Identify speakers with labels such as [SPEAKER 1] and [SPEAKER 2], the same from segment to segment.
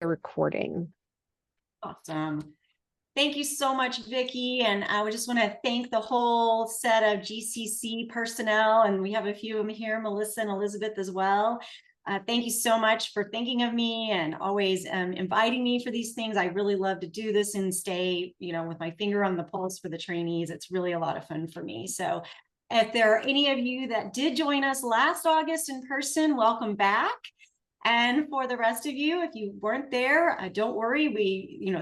[SPEAKER 1] recording.
[SPEAKER 2] Awesome. Thank you so much, Vicki. And I would just want to thank the whole set of GCC personnel. And we have a few of them here, Melissa and Elizabeth as well. Thank you so much for thinking of me and always inviting me for these things. I really love to do this and stay, with my finger on the pulse for the trainees. It's really a lot of fun for me. So if there are any of you that did join us last August in person, welcome back. And for the rest of you, if you weren't there, don't worry.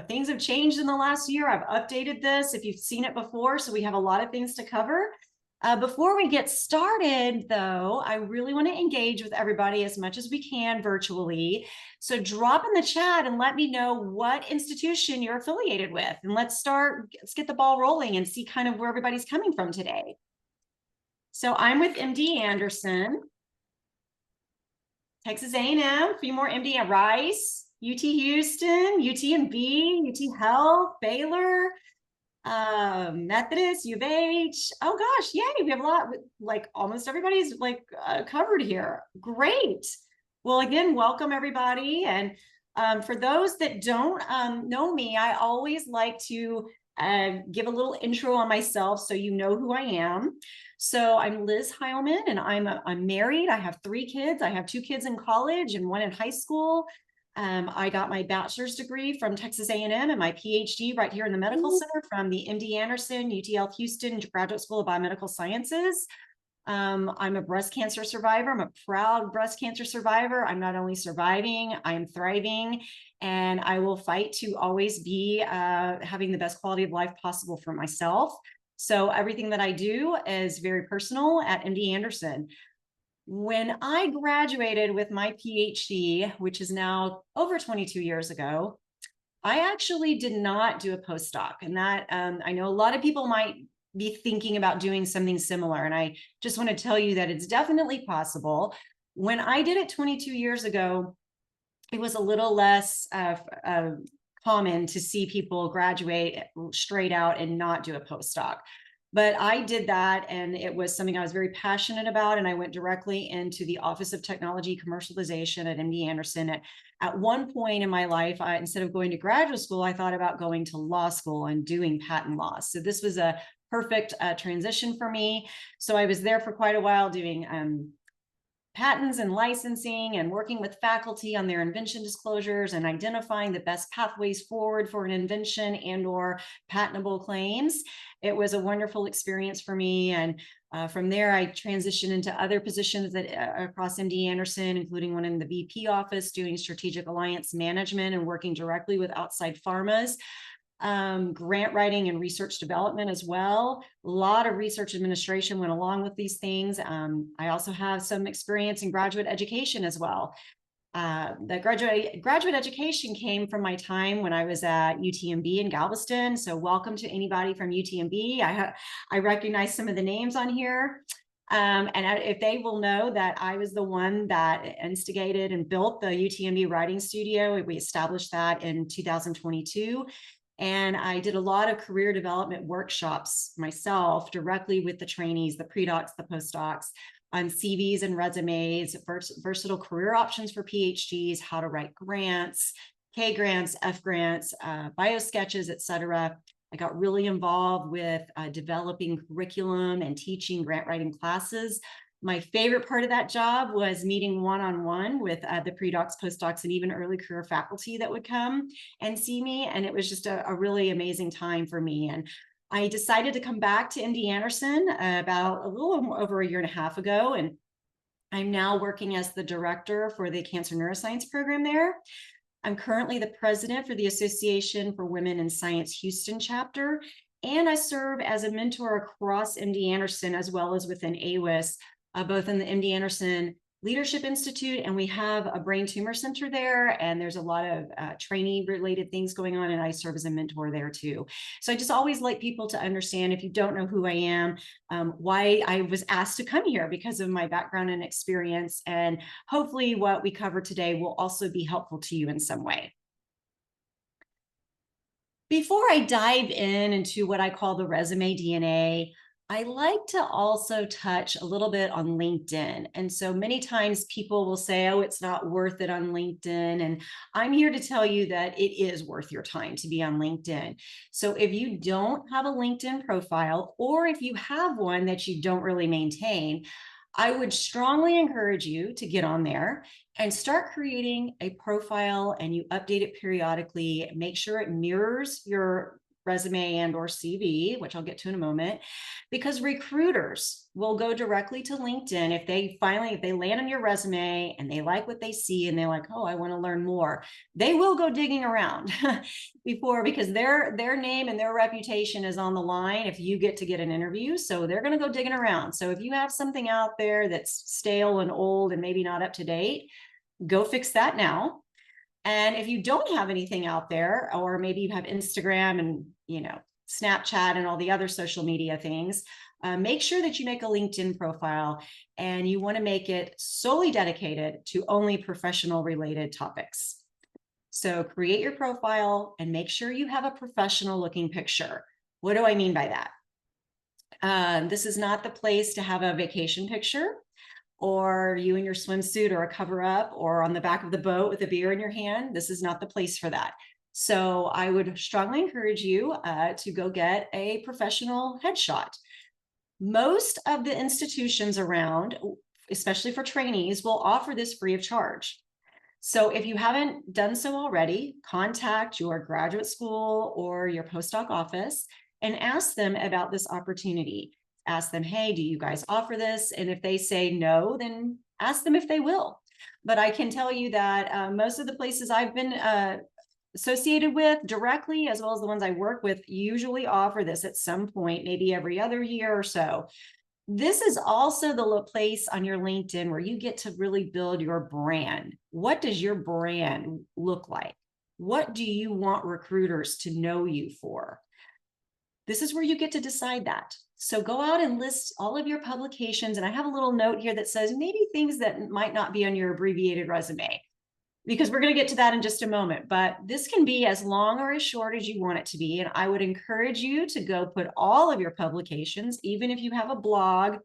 [SPEAKER 2] Things have changed in the last year. I've updated this if you've seen it before. So we have a lot of things to cover. Before we get started, though, I really want to engage with everybody as much as we can virtually. So drop in the chat and let me know what institution you're affiliated with. And let's get the ball rolling and see kind of where everybody's coming from today. So I'm with MD Anderson, Texas A&M, a few more MD at Rice, UT Houston, UTMB, UT Health, Baylor, Methodist, U of H. Oh gosh, yay, we have a lot, like almost everybody's covered here. Great. Well, again, welcome everybody. And for those that don't know me, I always like to give a little intro on myself so you know who I am. So I'm Liz Hileman, and I'm married. I have 3 kids. I have 2 kids in college and 1 in high school. I got my bachelor's degree from Texas A&M and my PhD right here in the Medical Center from the MD Anderson, UT Health Houston Graduate School of Biomedical Sciences. I'm a breast cancer survivor. I'm a proud breast cancer survivor. I'm not only surviving, I'm thriving, and I will fight to always be having the best quality of life possible for myself. So everything that I do is very personal at MD Anderson. When I graduated with my PhD, which is now over 22 years ago, I actually did not do a postdoc. And that I know a lot of people might be thinking about doing something similar. And I just want to tell you that it's definitely possible. When I did it 22 years ago, it was a little less common to see people graduate straight out and not do a postdoc. But I did that, and it was something I was very passionate about. And I went directly into the Office of Technology Commercialization at MD Anderson. At one point in my life, instead of going to graduate school, I thought about going to law school and doing patent law. So this was a perfect transition for me. So I was there for quite a while doing patents and licensing and working with faculty on their invention disclosures and identifying the best pathways forward for an invention and or patentable claims. It was a wonderful experience for me. And from there, I transitioned into other positions across MD Anderson, including one in the VP office, doing strategic alliance management and working directly with outside pharmas. Grant writing and research development as well. A lot of research administration went along with these things. I also have some experience in graduate education as well. The graduate education came from my time when I was at UTMB in Galveston. So welcome to anybody from UTMB. I recognize some of the names on here. And if they will know that I was the one that instigated and built the UTMB writing studio. We established that in 2022. And I did a lot of career development workshops myself directly with the trainees, the pre-docs, the postdocs, on CVs and resumes, versatile career options for PhDs, how to write grants, K grants, F grants, bio sketches, et cetera. I got really involved with developing curriculum and teaching grant writing classes. My favorite part of that job was meeting one-on-one with the pre-docs, postdocs, and even early career faculty that would come and see me. And it was just a really amazing time for me. And I decided to come back to MD Anderson about a little over a year and a half ago. And I'm now working as the director for the Cancer Neuroscience program there. I'm currently the president for the Association for Women in Science Houston chapter. And I serve as a mentor across MD Anderson as well as within AWIS, both in the MD Anderson Leadership Institute, and we have a brain tumor center there, and there's a lot of training related things going on, and I serve as a mentor there too. So I just always like people to understand, if you don't know who I am, why I was asked to come here because of my background and experience, and hopefully what we cover today will also be helpful to you in some way. Before I dive into what I call the resume DNA, I like to also touch a little bit on LinkedIn. And so many times people will say, oh, it's not worth it on LinkedIn. And I'm here to tell you that it is worth your time to be on LinkedIn. So if you don't have a LinkedIn profile, or if you have one that you don't really maintain, I would strongly encourage you to get on there and start creating a profile, and you update it periodically. Make sure it mirrors your resume and or CV, which I'll get to in a moment, because recruiters will go directly to LinkedIn if they land on your resume and they like what they see and they're like, oh, I want to learn more. They will go digging around because their name and their reputation is on the line if you get to get an interview. So they're going to go digging around. So if you have something out there that's stale and old and maybe not up to date, go fix that now. And if you don't have anything out there, or maybe you have Instagram and, Snapchat and all the other social media things, make sure that you make a LinkedIn profile, and you want to make it solely dedicated to only professional related topics. So create your profile and make sure you have a professional looking picture. What do I mean by that? This is not the place to have a vacation picture, or you in your swimsuit or a cover up, or on the back of the boat with a beer in your hand. This is not the place for that. So I would strongly encourage you to go get a professional headshot. Most of the institutions around, especially for trainees, will offer this free of charge. So if you haven't done so already, contact your graduate school or your postdoc office and ask them about this opportunity. Ask them, hey, do you guys offer this? And if they say no, then ask them if they will. But I can tell you that most of the places I've been associated with directly, as well as the ones I work with, usually offer this at some point, maybe every other year or so. This is also the place on your LinkedIn where you get to really build your brand. What does your brand look like? What do you want recruiters to know you for? This is where you get to decide that. So go out and list all of your publications. And I have a little note here that says maybe things that might not be on your abbreviated resume, because we're going to get to that in just a moment. But this can be as long or as short as you want it to be. And I would encourage you to go put all of your publications, even if you have a blog,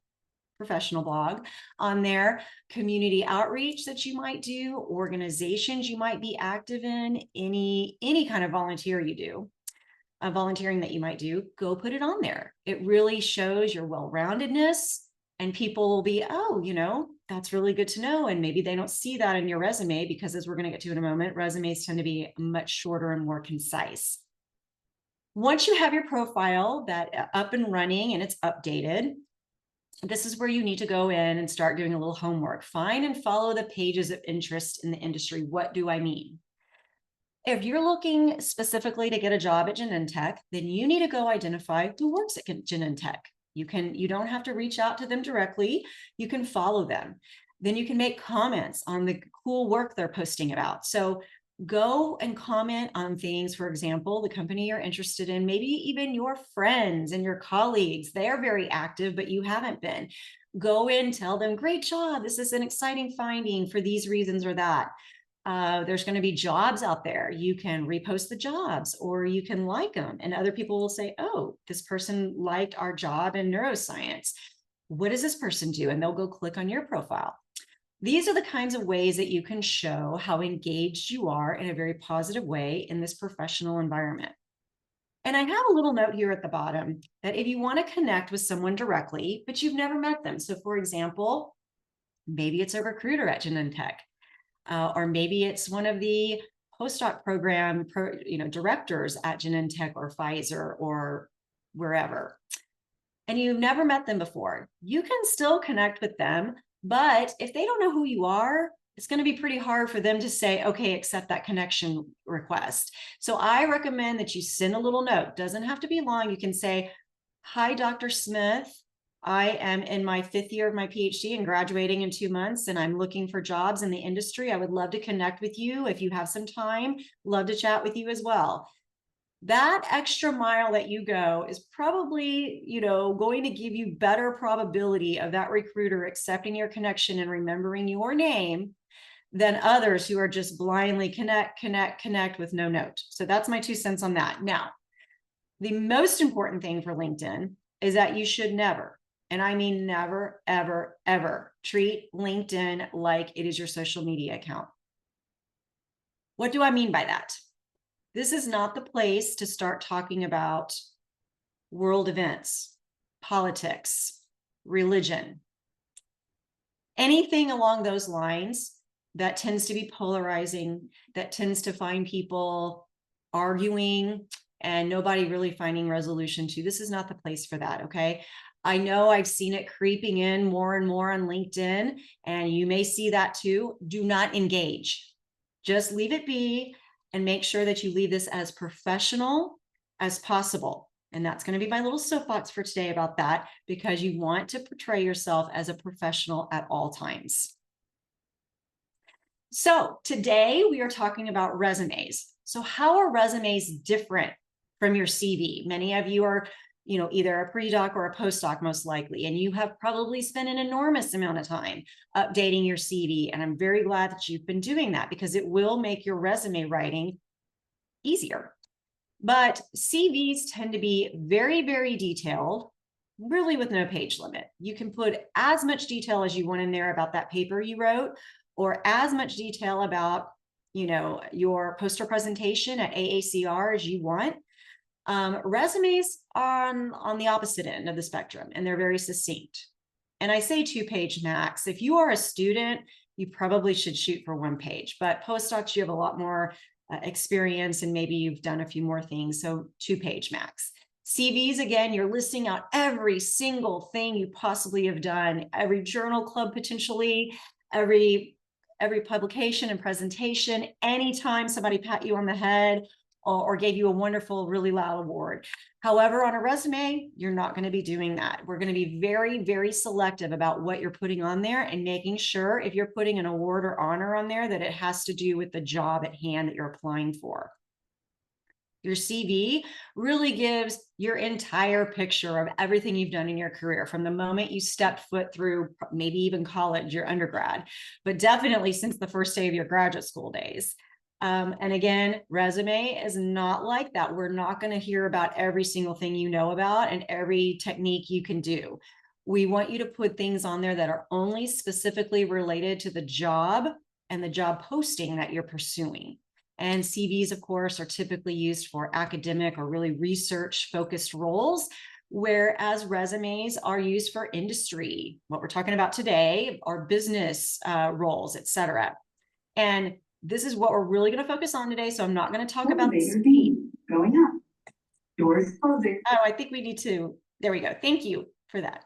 [SPEAKER 2] professional blog, on there, community outreach that you might do, organizations you might be active in, any kind of volunteering that you might do, go put it on there. It really shows your well-roundedness, and people will be, oh, that's really good to know. And maybe they don't see that in your resume, because as we're going to get to in a moment, resumes tend to be much shorter and more concise. Once you have your profile that up and running and it's updated, this is where you need to go in and start doing a little homework. Find and follow the pages of interest in the industry. What do I mean? If you're looking specifically to get a job at Genentech, then you need to go identify who works at Genentech. You don't have to reach out to them directly. You can follow them. Then you can make comments on the cool work they're posting about. So go and comment on things. For example, the company you're interested in, maybe even your friends and your colleagues, they're very active, but you haven't been. Go in, tell them, great job. This is an exciting finding for these reasons or that. There's going to be jobs out there. You can repost the jobs, or you can like them. And other people will say, oh, this person liked our job in neuroscience. What does this person do? And they'll go click on your profile. These are the kinds of ways that you can show how engaged you are in a very positive way in this professional environment. And I have a little note here at the bottom that if you want to connect with someone directly, but you've never met them. So for example, maybe it's a recruiter at Genentech. Or maybe it's one of the postdoc program directors at Genentech or Pfizer or wherever, and you've never met them before. You can still connect with them, but if they don't know who you are, it's going to be pretty hard for them to say, okay, accept that connection request. So I recommend that you send a little note. Doesn't have to be long. You can say, hi, Dr. Smith. I am in my 5th year of my PhD and graduating in 2 months, and I'm looking for jobs in the industry. I would love to connect with you. If you have some time, love to chat with you as well. That extra mile that you go is probably, going to give you better probability of that recruiter accepting your connection and remembering your name than others who are just blindly connect with no note. So that's my 2 cents on that. Now, the most important thing for LinkedIn is that you should never, and I mean never, ever, ever treat LinkedIn like it is your social media account. What do I mean by that? This is not the place to start talking about world events, politics, religion, anything along those lines that tends to be polarizing, that tends to find people arguing and nobody really finding resolution to. This is not the place for that, okay? I know I've seen it creeping in more and more on LinkedIn, and you may see that too. Do not engage. Just leave it be and make sure that you leave this as professional as possible. And that's going to be my little soapbox for today about that, because you want to portray yourself as a professional at all times. So today we are talking about resumes. So how are resumes different from your CV? Many of you are, either a pre-doc or a postdoc most likely, and you have probably spent an enormous amount of time updating your CV. And I'm very glad that you've been doing that, because it will make your resume writing easier. But CVs tend to be very, very detailed, really with no page limit. You can put as much detail as you want in there about that paper you wrote, or as much detail about, your poster presentation at AACR as you want. Resumes are on the opposite end of the spectrum, and they're very succinct. And I say 2-page max. If you are a student, you probably should shoot for 1 page, but postdocs, you have a lot more experience and maybe you've done a few more things. So 2-page max. CVs, again, you're listing out every single thing you possibly have done, every journal club potentially, every publication and presentation, anytime somebody pat you on the head or gave you a wonderful, really loud award. However, on a resume, you're not going to be doing that. We're going to be very, very selective about what you're putting on there, and making sure if you're putting an award or honor on there that it has to do with the job at hand that you're applying for. Your CV really gives your entire picture of everything you've done in your career, from the moment you stepped foot through maybe even college, your undergrad, but definitely since the first day of your graduate school days. And again, resume is not like that. We're not going to hear about every single thing you know about and every technique you can do. We want you to put things on there that are only specifically related to the job and the job posting that you're pursuing. And CVs, of course, are typically used for academic or really research-focused roles, whereas resumes are used for industry, what we're talking about today, or business roles, etc. And this is what we're really going to focus on today. So I'm not going to talk about the speed.
[SPEAKER 1] Going up. Doors closing.
[SPEAKER 2] Oh, I think we need to. There we go. Thank you for that.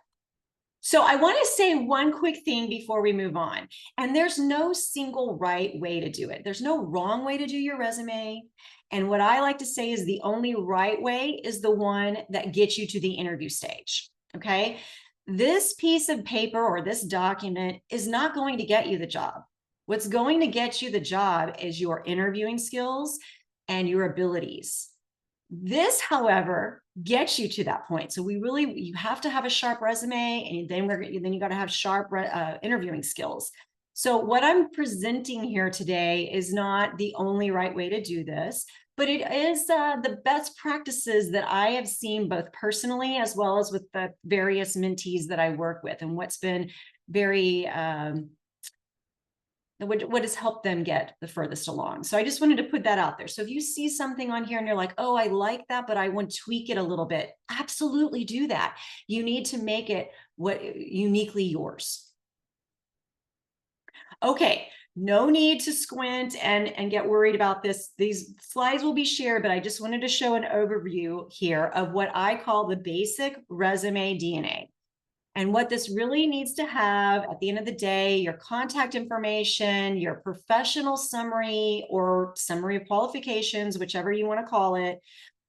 [SPEAKER 2] So I want to say one quick thing before we move on. And there's no single right way to do it. There's no wrong way to do your resume. And what I like to say is the only right way is the one that gets you to the interview stage. Okay. This piece of paper or this document is not going to get you the job. What's going to get you the job is your interviewing skills and your abilities. This, however, gets you to that point. So you have to have a sharp resume, and then you got to have sharp interviewing skills. So what I'm presenting here today is not the only right way to do this, but it is the best practices that I have seen both personally as well as with the various mentees that I work with, and what's been very what has helped them get the furthest along. So I just wanted to put that out there. So if you see something on here and you're like, oh, I like that, but I want to tweak it a little bit, absolutely do that. You need to make it uniquely yours. Okay, no need to squint and get worried about this. These slides will be shared, but I just wanted to show an overview here of what I call the basic resume DNA. And what this really needs to have at the end of the day, your contact information, your professional summary or summary of qualifications, whichever you want to call it.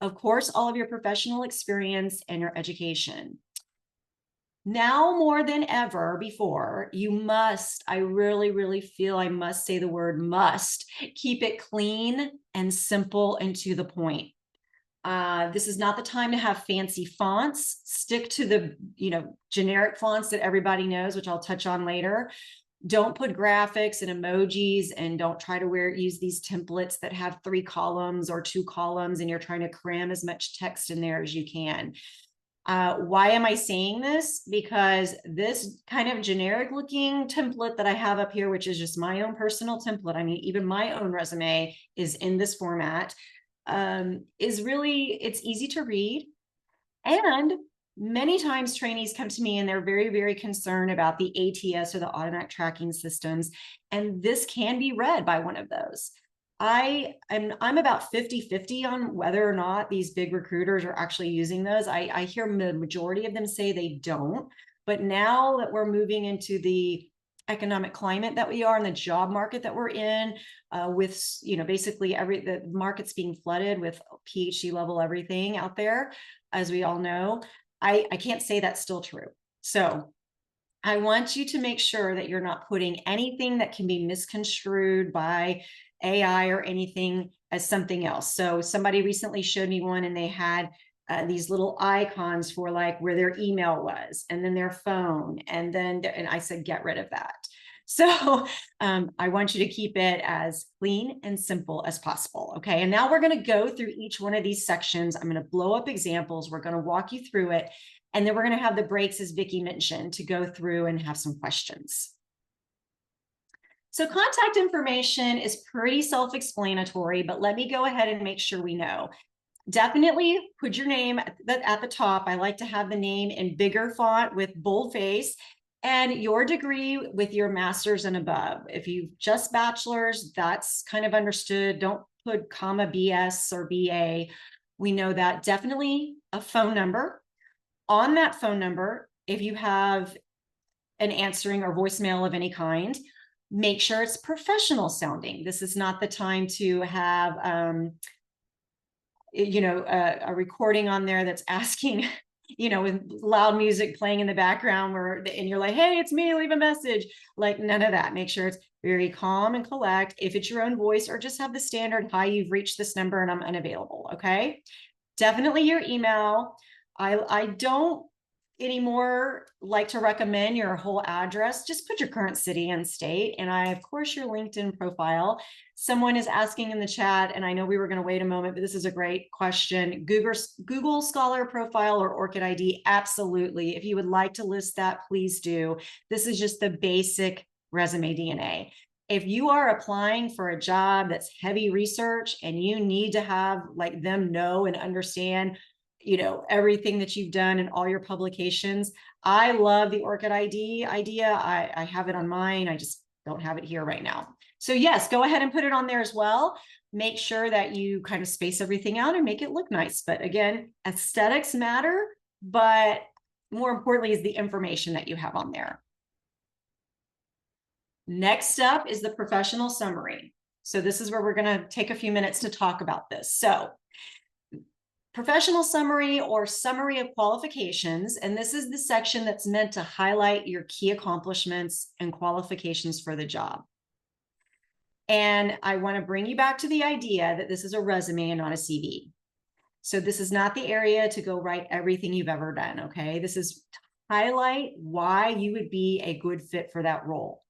[SPEAKER 2] Of course, all of your professional experience and your education. Now more than ever before, you must, I really, really feel I must say the word must, keep it clean and simple and to the point. This is not the time to have fancy fonts. Stick to the, generic fonts that everybody knows, which I'll touch on later. Don't put graphics and emojis, and don't try to use these templates that have 3 columns or 2 columns and you're trying to cram as much text in there as you can. Why am I saying this? Because this kind of generic looking template that I have up here, which is just my own personal template, I mean, even my own resume is in this format, is really, it's easy to read. And many times trainees come to me and they're very, very concerned about the ATS or the automatic tracking systems. And this can be read by one of those. I'm about 50-50 on whether or not these big recruiters are actually using those. I hear the majority of them say they don't, but now that we're moving into the economic climate that we are and the job market that we're in, with, you know, basically the market's being flooded with PhD level everything out there, as we all know, I can't say that's still true. So I want you to make sure that you're not putting anything that can be misconstrued by AI or anything as something else. So somebody recently showed me one and they had these little icons for like where their email was and then their phone. And I said, get rid of that. So I want you to keep it as clean and simple as possible. Okay. And now we're going to go through each one of these sections. I'm going to blow up examples. We're going to walk you through it. And then we're going to have the breaks, as Vicki mentioned, to go through and have some questions. So contact information is pretty self-explanatory, but let me go ahead and make sure we know. Definitely put your name at the top. I like to have the name in bigger font with boldface, and your degree with your master's and above. If you've just bachelor's, that's kind of understood. Don't put comma BS or BA. We know that. Definitely a phone number. On that phone number, if you have an answering or voicemail of any kind, make sure it's professional sounding. This is not the time to have, you know, a recording on there that's asking, you know, with loud music playing in the background and you're like, hey, it's me, leave a message. Like none of that. Make sure it's very calm and collect. If it's your own voice, or just have the standard, hi, you've reached this number and I'm unavailable. Okay. Definitely your email. I don't anymore like to recommend your whole address. Just put your current city and state. And of course, your LinkedIn profile. Someone is asking in the chat, and I know we were going to wait a moment, but this is a great question. Google Scholar profile or Orchid ID? Absolutely. If you would like to list that, please do. This is just the basic resume DNA. If you are applying for a job that's heavy research and you need to have like them know and understand, you know, everything that you've done and all your publications, I love the Orchid ID idea. I have it on mine. I just don't have it here right now. So yes, go ahead and put it on there as well. Make sure that you kind of space everything out and make it look nice. But again, aesthetics matter, but more importantly is the information that you have on there. Next up is the professional summary. So this is where we're going to take a few minutes to talk about this. So professional summary or summary of qualifications, and this is the section that's meant to highlight your key accomplishments and qualifications for the job. And I want to bring you back to the idea that this is a resume and not a CV. So this is not the area to go write everything you've ever done, okay? This is to highlight why you would be a good fit for that role.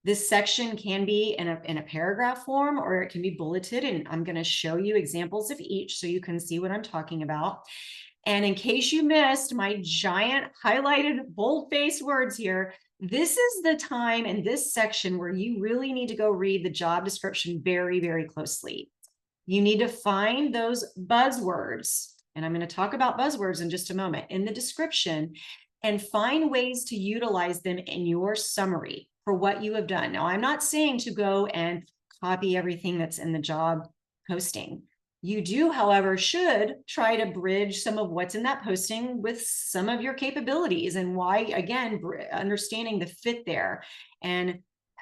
[SPEAKER 2] This section can be in a paragraph form, or it can be bulleted, and I'm going to show you examples of each so you can see what I'm talking about. And in case you missed my giant highlighted bold-faced words here, this is the time in this section where you really need to go read the job description very, very closely. You need to find those buzzwords, and I'm going to talk about buzzwords in just a moment, in the description, and find ways to utilize them in your summary for what you have done. Now, I'm not saying to go and copy everything that's in the job posting. You do, however, should try to bridge some of what's in that posting with some of your capabilities and why, again, understanding the fit there and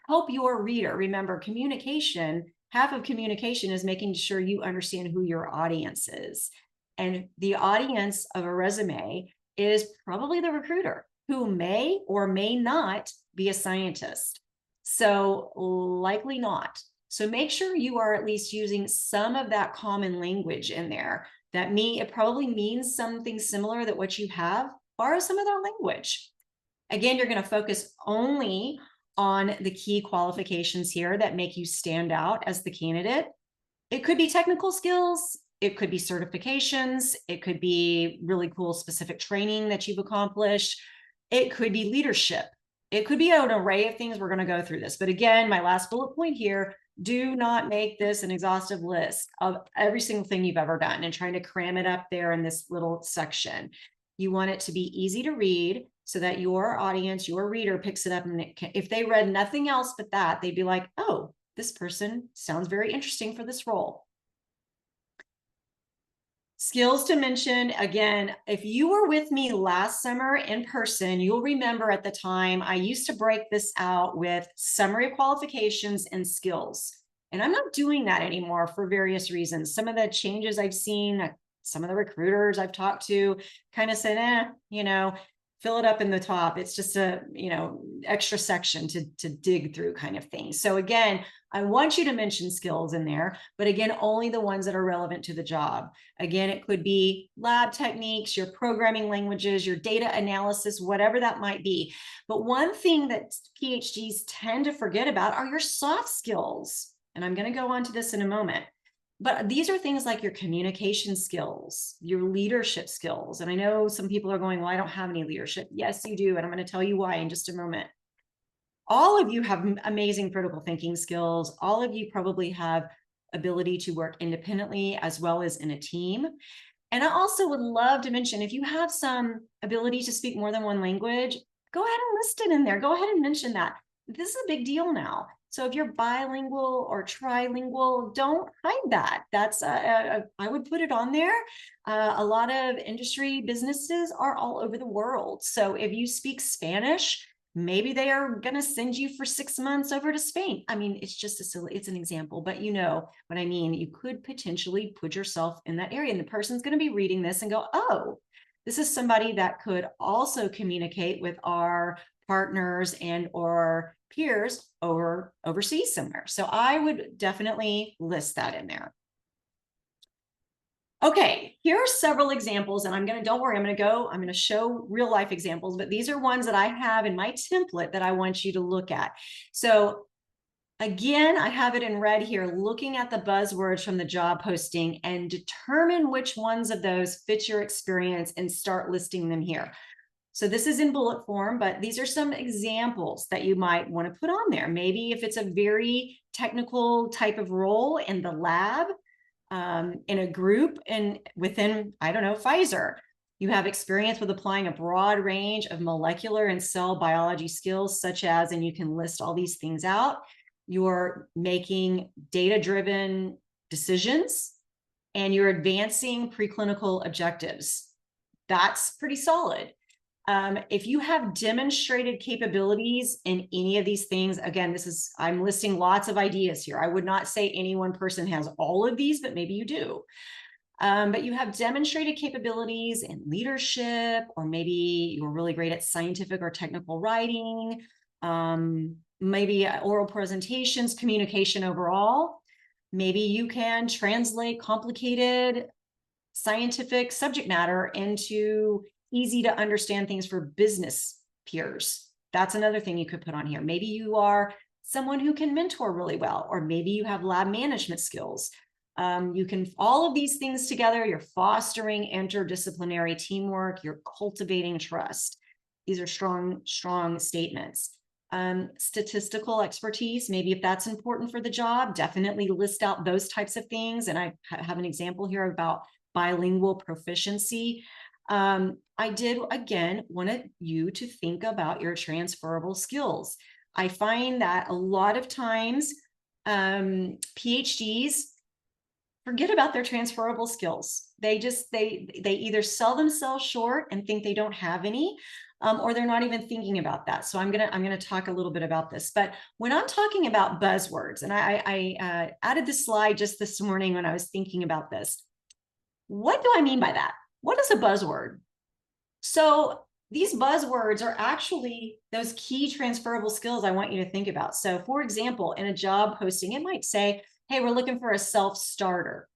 [SPEAKER 2] help your reader. Remember, communication, half of communication is making sure you understand who your audience is. And the audience of a resume is probably the recruiter, who may or may not be a scientist. So likely not. So make sure you are at least using some of that common language in there. It probably means something similar that what you have. Borrow some of that language. Again, you're going to focus only on the key qualifications here that make you stand out as the candidate. It could be technical skills. It could be certifications. It could be really cool specific training that you've accomplished. It could be leadership. It could be an array of things. We're going to go through this. But again, my last bullet point here, do not make this an exhaustive list of every single thing you've ever done and trying to cram it up there in this little section. You want it to be easy to read so that your audience, your reader picks it up. And if they read nothing else but that, they'd be like, oh, this person sounds very interesting for this role. Skills to mention, again, if you were with me last summer in person, you'll remember at the time I used to break this out with summary qualifications and skills. And I'm not doing that anymore for various reasons. Some of the changes I've seen, some of the recruiters I've talked to kind of said, fill it up in the top. It's just a, extra section to dig through kind of thing. So again, I want you to mention skills in there, but again, only the ones that are relevant to the job. Again, it could be lab techniques, your programming languages, your data analysis, whatever that might be. But one thing that PhDs tend to forget about are your soft skills. And I'm going to go on to this in a moment. But these are things like your communication skills, your leadership skills. And I know some people are going, well, I don't have any leadership. Yes, you do. And I'm going to tell you why in just a moment. All of you have amazing critical thinking skills. All of you probably have ability to work independently as well as in a team. And I also would love to mention, if you have some ability to speak more than one language, go ahead and list it in there. Go ahead and mention that. This is a big deal now. So if you're bilingual or trilingual, don't hide that. That's I would put it on there. A lot of industry businesses are all over the world. So if you speak Spanish, maybe they are going to send you for 6 months over to Spain. I mean, it's just it's an example, but you know what I mean. You could potentially put yourself in that area, and the person's going to be reading this and go, oh, this is somebody that could also communicate with our partners and or peers overseas somewhere. So I would definitely list that in there. Okay, here are several examples, and don't worry, I'm going to show real life examples, but these are ones that I have in my template that I want you to look at. So again, I have it in red here, looking at the buzzwords from the job posting and determine which ones of those fit your experience and start listing them here. So this is in bullet form, but these are some examples that you might want to put on there. Maybe if it's a very technical type of role in the lab, in a group and within, I don't know, Pfizer, you have experience with applying a broad range of molecular and cell biology skills, such as, and you can list all these things out, you're making data-driven decisions and you're advancing preclinical objectives. That's pretty solid. If you have demonstrated capabilities in any of these things, again, I'm listing lots of ideas here. I would not say any one person has all of these, but maybe you do. But you have demonstrated capabilities in leadership, or maybe you're really great at scientific or technical writing, maybe oral presentations, communication overall. Maybe you can translate complicated scientific subject matter into easy to understand things for business peers. That's another thing you could put on here. Maybe you are someone who can mentor really well, or maybe you have lab management skills. You can, all of these things together, you're fostering interdisciplinary teamwork, you're cultivating trust. These are strong, strong statements. Statistical expertise, maybe if that's important for the job, definitely list out those types of things. And I have an example here about bilingual proficiency. I did, again, want you to think about your transferable skills. I find that a lot of times PhDs forget about their transferable skills. They either sell themselves short and think they don't have any, or they're not even thinking about that. So I'm gonna talk a little bit about this. But when I'm talking about buzzwords, and I added this slide just this morning when I was thinking about this. What do I mean by that? What is a buzzword? So these buzzwords are actually those key transferable skills I want you to think about. So for example, in a job posting, it might say, hey, we're looking for a self-starter.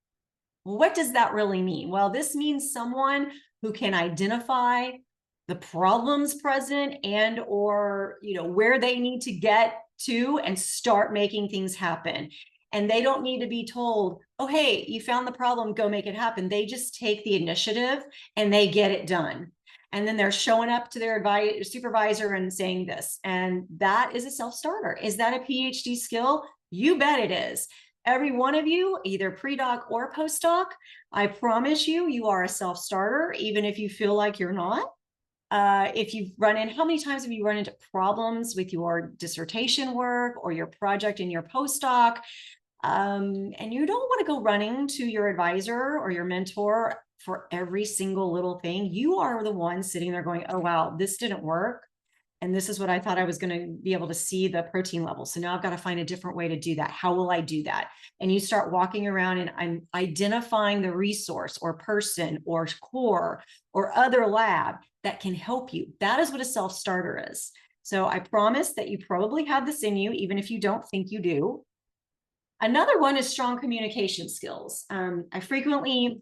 [SPEAKER 2] What does that really mean? Well, this means someone who can identify the problems present and or where they need to get to and start making things happen. And they don't need to be told, oh, hey, you found the problem, go make it happen. They just take the initiative and they get it done. And then they're showing up to their supervisor and saying this. And that is a self-starter. Is that a PhD skill? You bet it is. Every one of you, either pre-doc or post-doc, I promise you, you are a self-starter, even if you feel like you're not. If you've how many times have you run into problems with your dissertation work or your project in your postdoc? And you don't want to go running to your advisor or your mentor for every single little thing. You are the one sitting there going, oh, wow, this didn't work. And this is what I thought I was going to be able to see the protein level. So now I've got to find a different way to do that. How will I do that? And you start walking around and I'm identifying the resource or person or core or other lab that can help you. That is what a self-starter is. So I promise that you probably have this in you, even if you don't think you do. Another one is strong communication skills. I frequently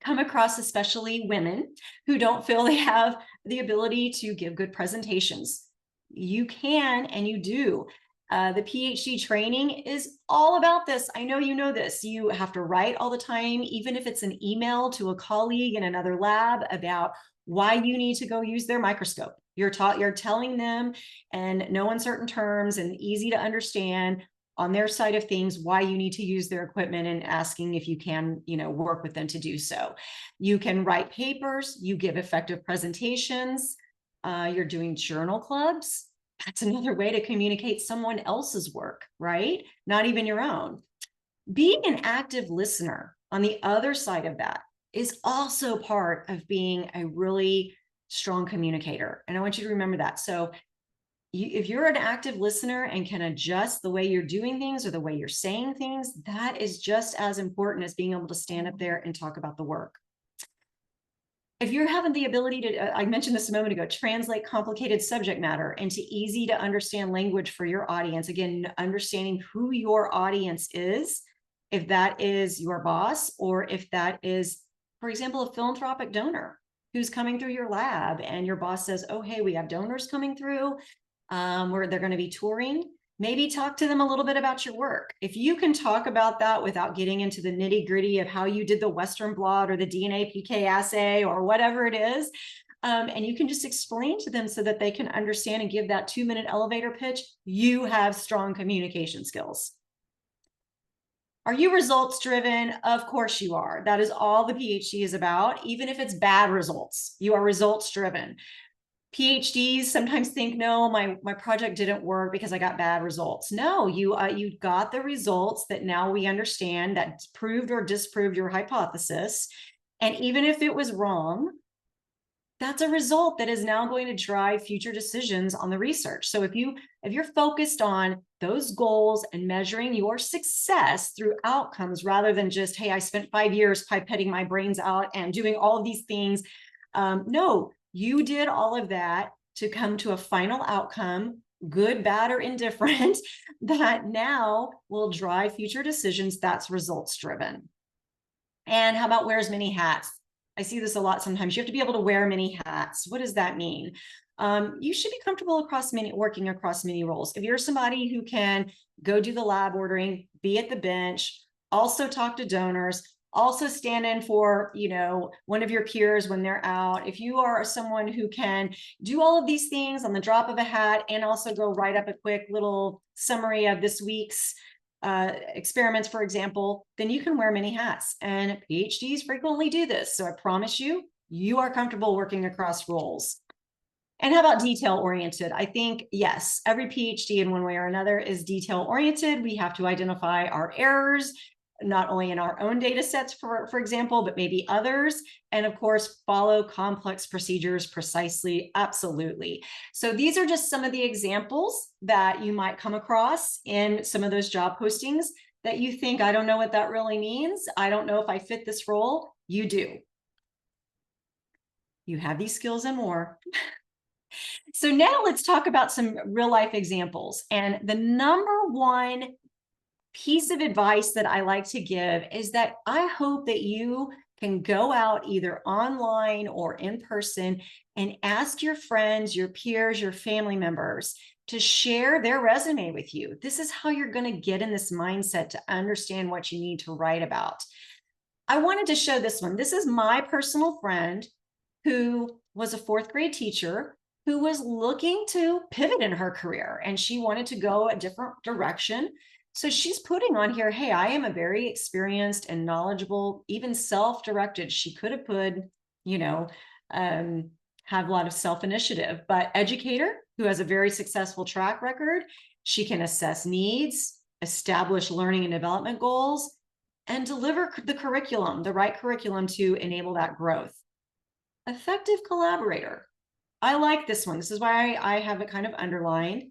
[SPEAKER 2] come across especially women who don't feel they have the ability to give good presentations. You can and you do. The PhD training is all about this. I know you know this. You have to write all the time, even if it's an email to a colleague in another lab about why you need to go use their microscope. You're telling them in no uncertain terms and easy to understand on their side of things, why you need to use their equipment and asking if you can, work with them to do so. You can write papers, you give effective presentations, you're doing journal clubs. That's another way to communicate someone else's work, right? Not even your own. Being an active listener on the other side of that is also part of being a really strong communicator. And I want you to remember that. So if you're an active listener and can adjust the way you're doing things or the way you're saying things, that is just as important as being able to stand up there and talk about the work. If you're having the ability to, I mentioned this a moment ago, translate complicated subject matter into easy to understand language for your audience, again, understanding who your audience is, if that is your boss, or if that is, for example, a philanthropic donor who's coming through your lab and your boss says, oh, hey, we have donors coming through. Where they're going to be touring, maybe talk to them a little bit about your work. If you can talk about that without getting into the nitty gritty of how you did the Western blot or the DNA PK assay or whatever it is, and you can just explain to them so that they can understand and give that 2-minute elevator pitch, you have strong communication skills. Are you results driven? Of course you are. That is all the PhD is about. Even if it's bad results, you are results driven. PhDs sometimes think, no, my project didn't work because I got bad results. No, you got the results that now we understand that proved or disproved your hypothesis. And even if it was wrong, that's a result that is now going to drive future decisions on the research. So if you're focused on those goals and measuring your success through outcomes rather than just, hey, I spent 5 years pipetting my brains out and doing all of these things, no. You did all of that to come to a final outcome, good, bad, or indifferent, that now will drive future decisions. That's results driven. And how about wears many hats? I see this a lot sometimes. You have to be able to wear many hats. What does that mean? You should be comfortable working across many roles. If you're somebody who can go do the lab ordering, be at the bench, also talk to donors, also stand in for, one of your peers when they're out. If you are someone who can do all of these things on the drop of a hat and also go write up a quick little summary of this week's experiments, for example, then you can wear many hats. And PhDs frequently do this. So I promise you, you are comfortable working across roles. And how about detail oriented? I think, yes, every PhD in one way or another is detail oriented. We have to identify our errors, not only in our own data sets, for example, but maybe others. And of course, follow complex procedures precisely. Absolutely. So these are just some of the examples that you might come across in some of those job postings that you think, I don't know what that really means. I don't know if I fit this role. You do. You have these skills and more. So now let's talk about some real life examples. And the number one piece of advice that I like to give is that I hope that you can go out either online or in person and ask your friends, your peers, your family members to share their resume with you. This is how you're going to get in this mindset to understand what you need to write about. I wanted to show this one. This is my personal friend who was a fourth grade teacher who was looking to pivot in her career, and she wanted to go a different direction. So she's putting on here, hey, I am a very experienced and knowledgeable, even self-directed. She could have put, have a lot of self-initiative, but educator who has a very successful track record. She can assess needs, establish learning and development goals, and deliver the curriculum, the right curriculum to enable that growth. Effective collaborator. I like this one. This is why I have it kind of underlined.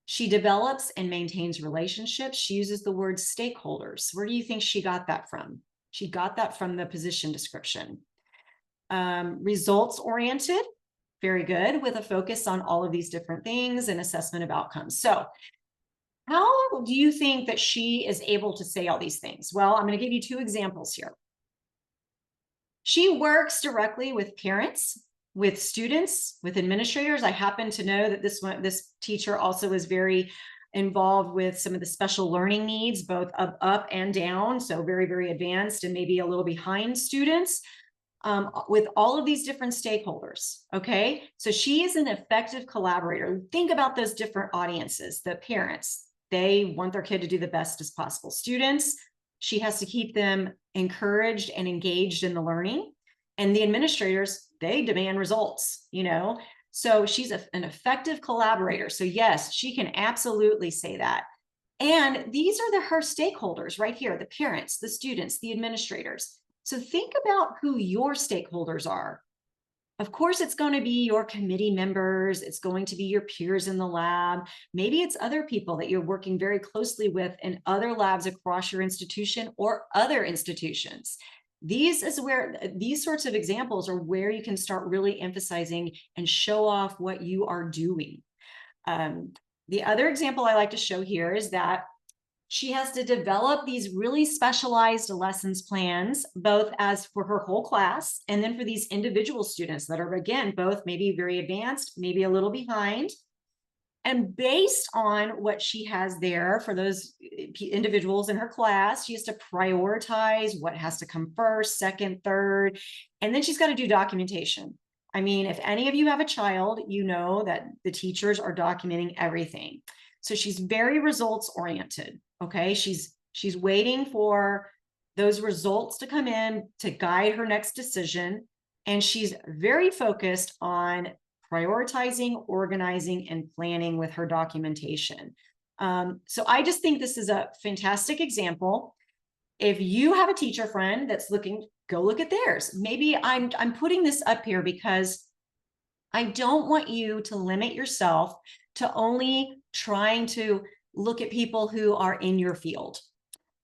[SPEAKER 2] She develops and maintains relationships. She uses the word stakeholders. Where do you think she got that from? She got that from the position description. Results oriented, very good, with a focus on all of these different things and assessment of outcomes. So how do you think that she is able to say all these things? Well, I'm going to give you two examples here. She works directly with parents, with students, with administrators. I happen to know that this teacher also is very involved with some of the special learning needs, both up and down, so very, very advanced and maybe a little behind students, with all of these different stakeholders, okay? So she is an effective collaborator. Think about those different audiences. The parents, they want their kid to do the best as possible. Students, she has to keep them encouraged and engaged in the learning. And the administrators, they demand results, So she's an effective collaborator. So yes, she can absolutely say that. And these are her stakeholders right here, the parents, the students, the administrators. So think about who your stakeholders are. Of course, it's going to be your committee members. It's going to be your peers in the lab. Maybe it's other people that you're working very closely with in other labs across your institution or other institutions. These sorts of examples are where you can start really emphasizing and show off what you are doing. The other example I like to show here is that she has to develop these really specialized lessons plans, both as for her whole class and then for these individual students that are, again, both maybe very advanced, maybe a little behind. And based on what she has there for those individuals in her class, she has to prioritize what has to come first, second, third, and then she's got to do documentation. I mean, if any of you have a child, you know that the teachers are documenting everything. So she's very results oriented. Okay, she's waiting for those results to come in to guide her next decision. And she's very focused on prioritizing, organizing, and planning with her documentation. So I just think this is a fantastic example. If you have a teacher friend that's looking, go look at theirs. Maybe I'm putting this up here because I don't want you to limit yourself to only trying to look at people who are in your field.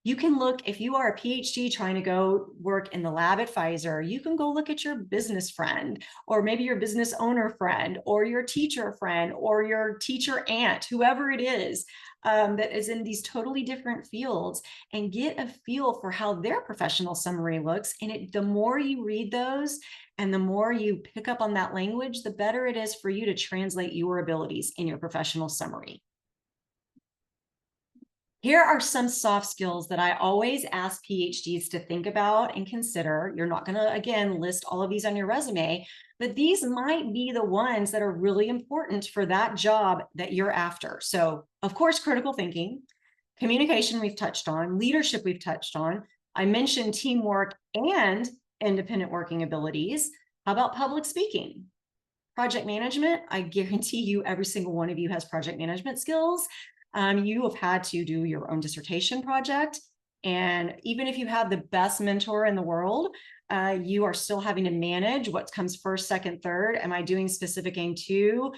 [SPEAKER 2] You can look, if you are a PhD trying to go work in the lab at Pfizer, you can go look at your business friend, or maybe your business owner friend, or your teacher friend, or your teacher aunt, whoever it is that is in these totally different fields, and get a feel for how their professional summary looks. And the more you read those and the more you pick up on that language, the better it is for you to translate your abilities in your professional summary. Here are some soft skills that I always ask PhDs to think about and consider. You're not going to, again, list all of these on your resume, but these might be the ones that are really important for that job that you're after. So, of course, critical thinking, communication we've touched on, leadership we've touched on. I mentioned teamwork and independent working abilities. How about public speaking? Project management, I guarantee you every single one of you has project management skills. You have had to do your own dissertation project. And even if you have the best mentor in the world, you are still having to manage what comes first, second, third. Am I doing specific aim 2,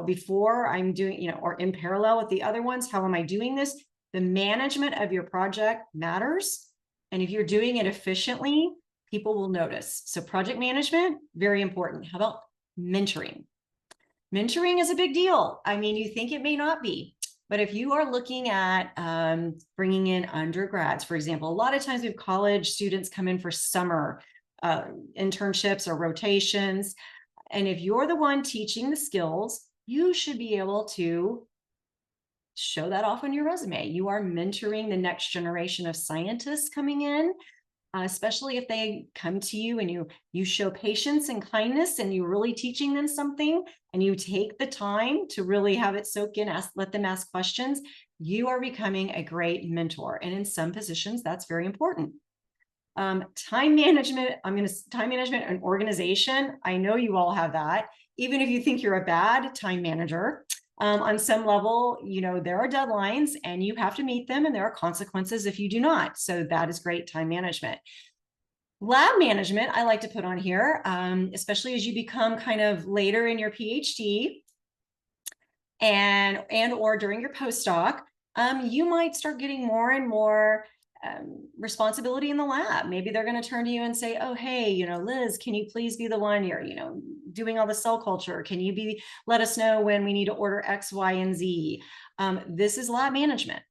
[SPEAKER 2] before I'm doing, or in parallel with the other ones? How am I doing this? The management of your project matters. And if you're doing it efficiently, people will notice. So project management, very important. How about mentoring? Mentoring is a big deal. I mean, you think it may not be. But if you are looking at bringing in undergrads, for example, a lot of times we have college students come in for summer internships or rotations. And if you're the one teaching the skills, you should be able to show that off on your resume. You are mentoring the next generation of scientists coming in, especially if they come to you and you show patience and kindness and you're really teaching them something and you take the time to really have it soak in, let them ask questions. You are becoming a great mentor. And in some positions, that's very important. Time management, time management and organization. I know you all have that. Even if you think you're a bad time manager, on some level, there are deadlines and you have to meet them, and there are consequences if you do not. So that is great time management. Lab management, I like to put on here, especially as you become kind of later in your PhD and or during your postdoc, you might start getting more and more responsibility in the lab. Maybe they're going to turn to you and say, oh, hey, Liz, can you please be the one you're, doing all the cell culture? Can you let us know when we need to order X, Y, and Z? This is lab management.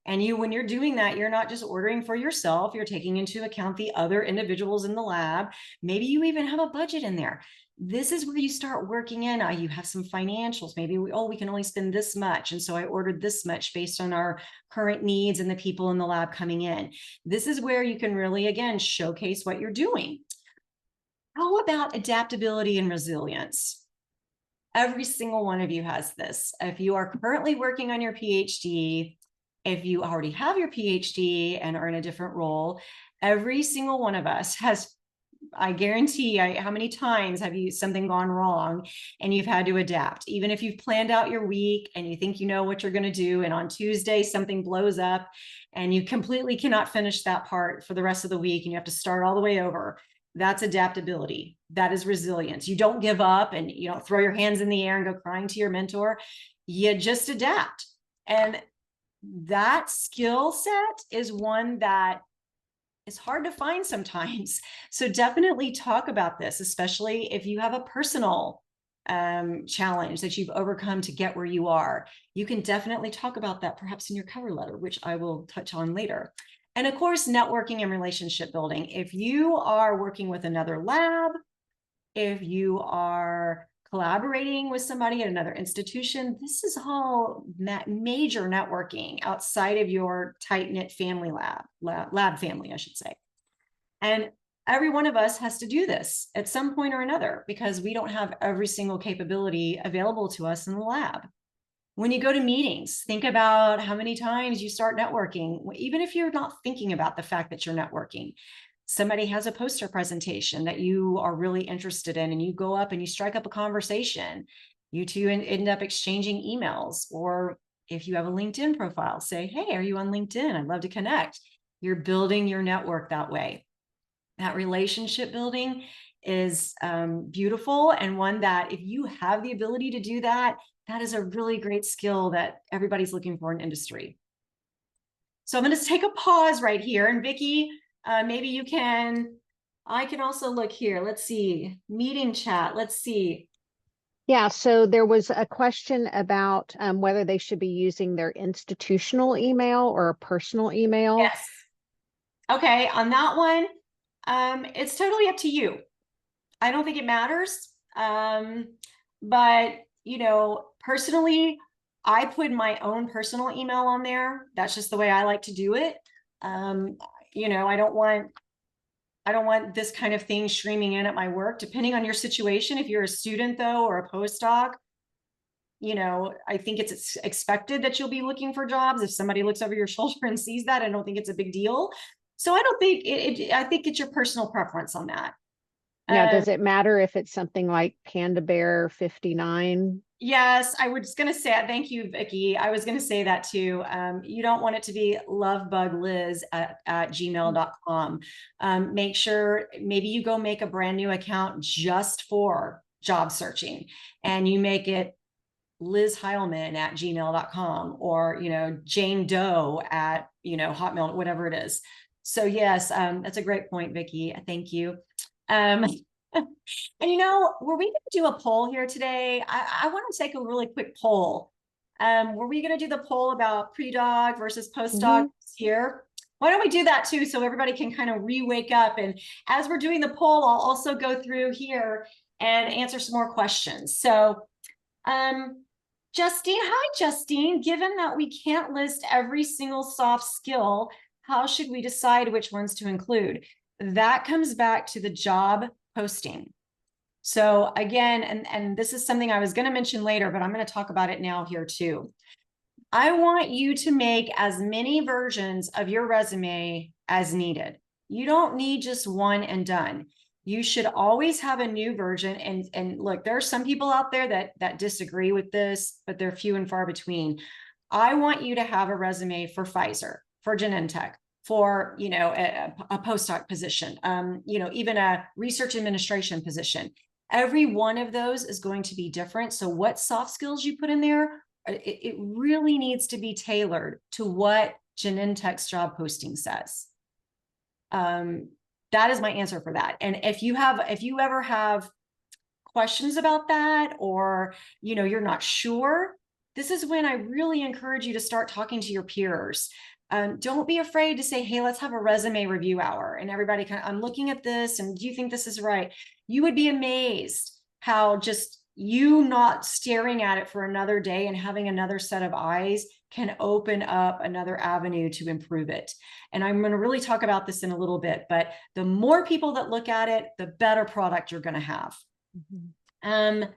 [SPEAKER 2] And when you're doing that, you're not just ordering for yourself, you're taking into account the other individuals in the lab. Maybe you even have a budget in there. This is where you start working in. You have some financials. Maybe we can only spend this much. And so I ordered this much based on our current needs and the people in the lab coming in. This is where you can really, again, showcase what you're doing. How about adaptability and resilience? Every single one of you has this. If you are currently working on your PhD, if you already have your PhD and are in a different role, every single one of us has, I guarantee, how many times have something gone wrong and you've had to adapt? Even if you've planned out your week and you think you know what you're going to do, and on Tuesday something blows up and you completely cannot finish that part for the rest of the week and you have to start all the way over. That's adaptability. That is resilience. You don't give up and you don't throw your hands in the air and go crying to your mentor. You just adapt. And that skill set is one that is hard to find sometimes. So definitely talk about this, especially if you have a personal challenge that you've overcome to get where you are. You can definitely talk about that perhaps in your cover letter, which I will touch on later. And of course, networking and relationship building. If you are working with another lab, if you are collaborating with somebody at another institution, this is all major networking outside of your tight-knit family lab family, I should say. And every one of us has to do this at some point or another because we don't have every single capability available to us in the lab. When you go to meetings, think about how many times you start networking, even if you're not thinking about the fact that you're networking. Somebody has a poster presentation that you are really interested in, and you go up and you strike up a conversation. You two end up exchanging emails, or if you have a LinkedIn profile, say, hey, are you on LinkedIn? I'd love to connect. You're building your network that way. That relationship building is beautiful, and one that if you have the ability to do that, that is a really great skill that everybody's looking for in industry. So I'm going to take a pause right here, and Vicki, maybe you can, I can also look here. Let's see, meeting chat. Let's see.
[SPEAKER 3] Yeah, so there was a question about whether they should be using their institutional email or a personal email.
[SPEAKER 2] Yes. Okay, on that one, it's totally up to you. I don't think it matters. But, personally, I put my own personal email on there. That's just the way I like to do it. I don't want this kind of thing streaming in at my work. Depending on your situation, if you're a student though, or a postdoc, I think it's expected that you'll be looking for jobs. If somebody looks over your shoulder and sees that, I don't think it's a big deal. So I don't think I think it's your personal preference on that.
[SPEAKER 3] Now, does it matter if it's something like Panda Bear 59?
[SPEAKER 2] Yes, I was going to say, thank you, Vicki. I was going to say that too. You don't want it to be lovebugliz at gmail.com. Make sure maybe you go make a brand new account just for job searching, and you make it Liz Hileman at gmail.com, or, Jane Doe at, Hotmail, whatever it is. So yes, that's a great point, Vicki. Thank you. And were we going to do a poll here today? I want to take a really quick poll. Were we going to do the poll about pre-doc versus postdoc this year? Why don't we do that too, so everybody can kind of re-wake up? And as we're doing the poll, I'll also go through here and answer some more questions. So, Justine, hi, Justine. Given that we can't list every single soft skill, how should we decide which ones to include? That comes back to the job posting. So again, and this is something I was going to mention later, but I'm going to talk about it now here too. I want you to make as many versions of your resume as needed. You don't need just one and done. You should always have a new version. And look, there are some people out there that disagree with this, but they're few and far between. I want you to have a resume for Pfizer, for Genentech, for, you know, a postdoc position, you know, even a research administration position. Every one of those is going to be different. So what soft skills you put in there, it really needs to be tailored to what Genentech's job posting says. That is my answer for that. And if you ever have questions about that, or, you know, you're not sure, this is when I really encourage you to start talking to your peers. Don't be afraid to say, hey, let's have a resume review hour. And everybody I'm looking at this, and do you think this is right? You would be amazed how just you not staring at it for another day and having another set of eyes can open up another avenue to improve it. And I'm going to really talk about this in a little bit, but the more people that look at it, the better product you're going to have. Mm-hmm.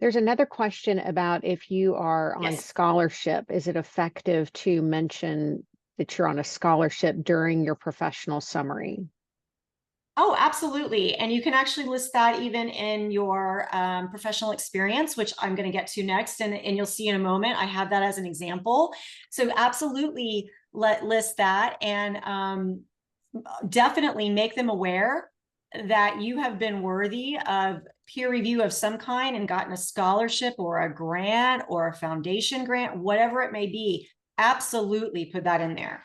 [SPEAKER 3] There's another question about if you are on scholarship, is it effective to mention that you're on a scholarship during your professional summary?
[SPEAKER 2] Oh, absolutely. And you can actually list that even in your professional experience, which I'm going to get to next. And you'll see in a moment, I have that as an example. So absolutely list that, and definitely make them aware that you have been worthy of peer review of some kind and gotten a scholarship or a grant or a foundation grant, whatever it may be. Absolutely put that in there.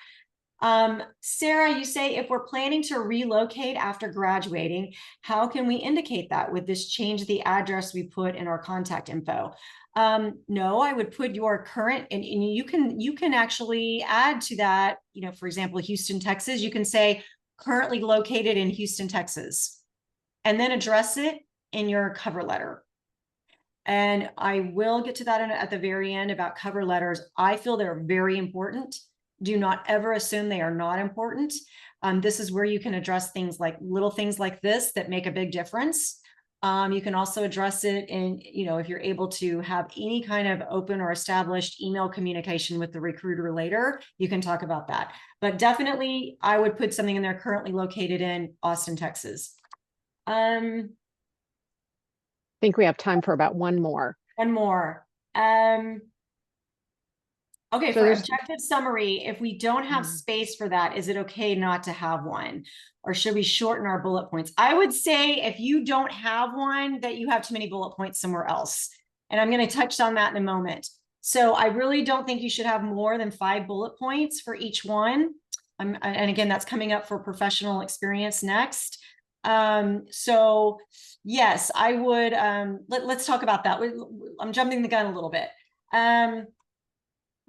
[SPEAKER 2] Sarah, you say, if we're planning to relocate after graduating, how can we indicate that? Would this change the address we put in our contact info? No, I would put your current, and you can actually add to that, you know, for example, Houston, Texas, you can say currently located in Houston, Texas, and then address it in your cover letter. And I will get to that at the very end about cover letters. I feel they're very important. Do not ever assume they are not important. This is where you can address things like little things like this that make a big difference. You can also address it in, you know, if you're able to have any kind of open or established email communication with the recruiter later, you can talk about that. But definitely, I would put something in there currently located in Austin, Texas.
[SPEAKER 3] I think we have time for about one more.
[SPEAKER 2] One more. Okay, so for objective summary, if we don't have space for that, is it okay not to have one? Or should we shorten our bullet points? I would say if you don't have one, that you have too many bullet points somewhere else. And I'm going to touch on that in a moment. So I really don't think you should have more than 5 bullet points for each one. And again, that's coming up for professional experience next. So yes, I would, let's talk about that. I'm jumping the gun a little bit.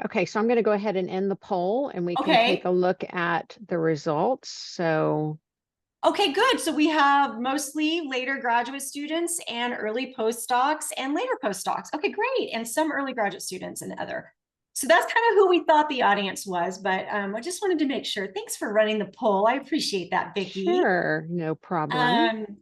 [SPEAKER 3] Okay, so I'm going to go ahead and end the poll, and we can take a look at the results. So,
[SPEAKER 2] okay, good. So we have mostly later graduate students and early postdocs and later postdocs. Okay, great. And some early graduate students and other. So that's kind of who we thought the audience was, but I just wanted to make sure. Thanks for running the poll. I appreciate that, Vicki.
[SPEAKER 3] Sure, no problem.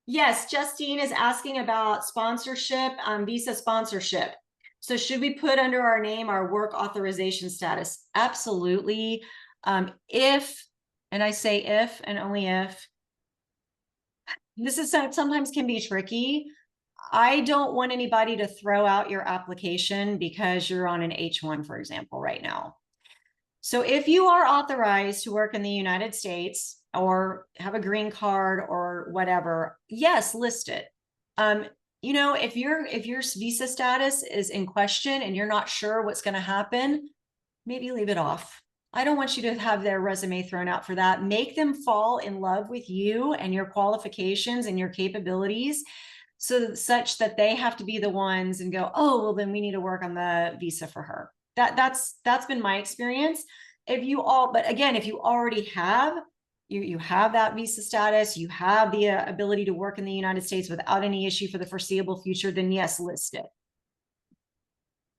[SPEAKER 2] Yes, Justine is asking about sponsorship, visa sponsorship. So should we put under our name our work authorization status? Absolutely. If, and I say if and only if, this is sometimes can be tricky. I don't want anybody to throw out your application because you're on an H-1, for example, right now. So if you are authorized to work in the United States or have a green card or whatever, yes, list it. You know, if your visa status is in question and you're not sure what's going to happen, maybe leave it off. I don't want you to have their resume thrown out for that. Make them fall in love with you and your qualifications and your capabilities. such that they have to be the ones and go, oh, well, then we need to work on the visa for her. That's been my experience. But again, if you already have, you have that visa status, you have the ability to work in the United States without any issue for the foreseeable future, then yes, list it.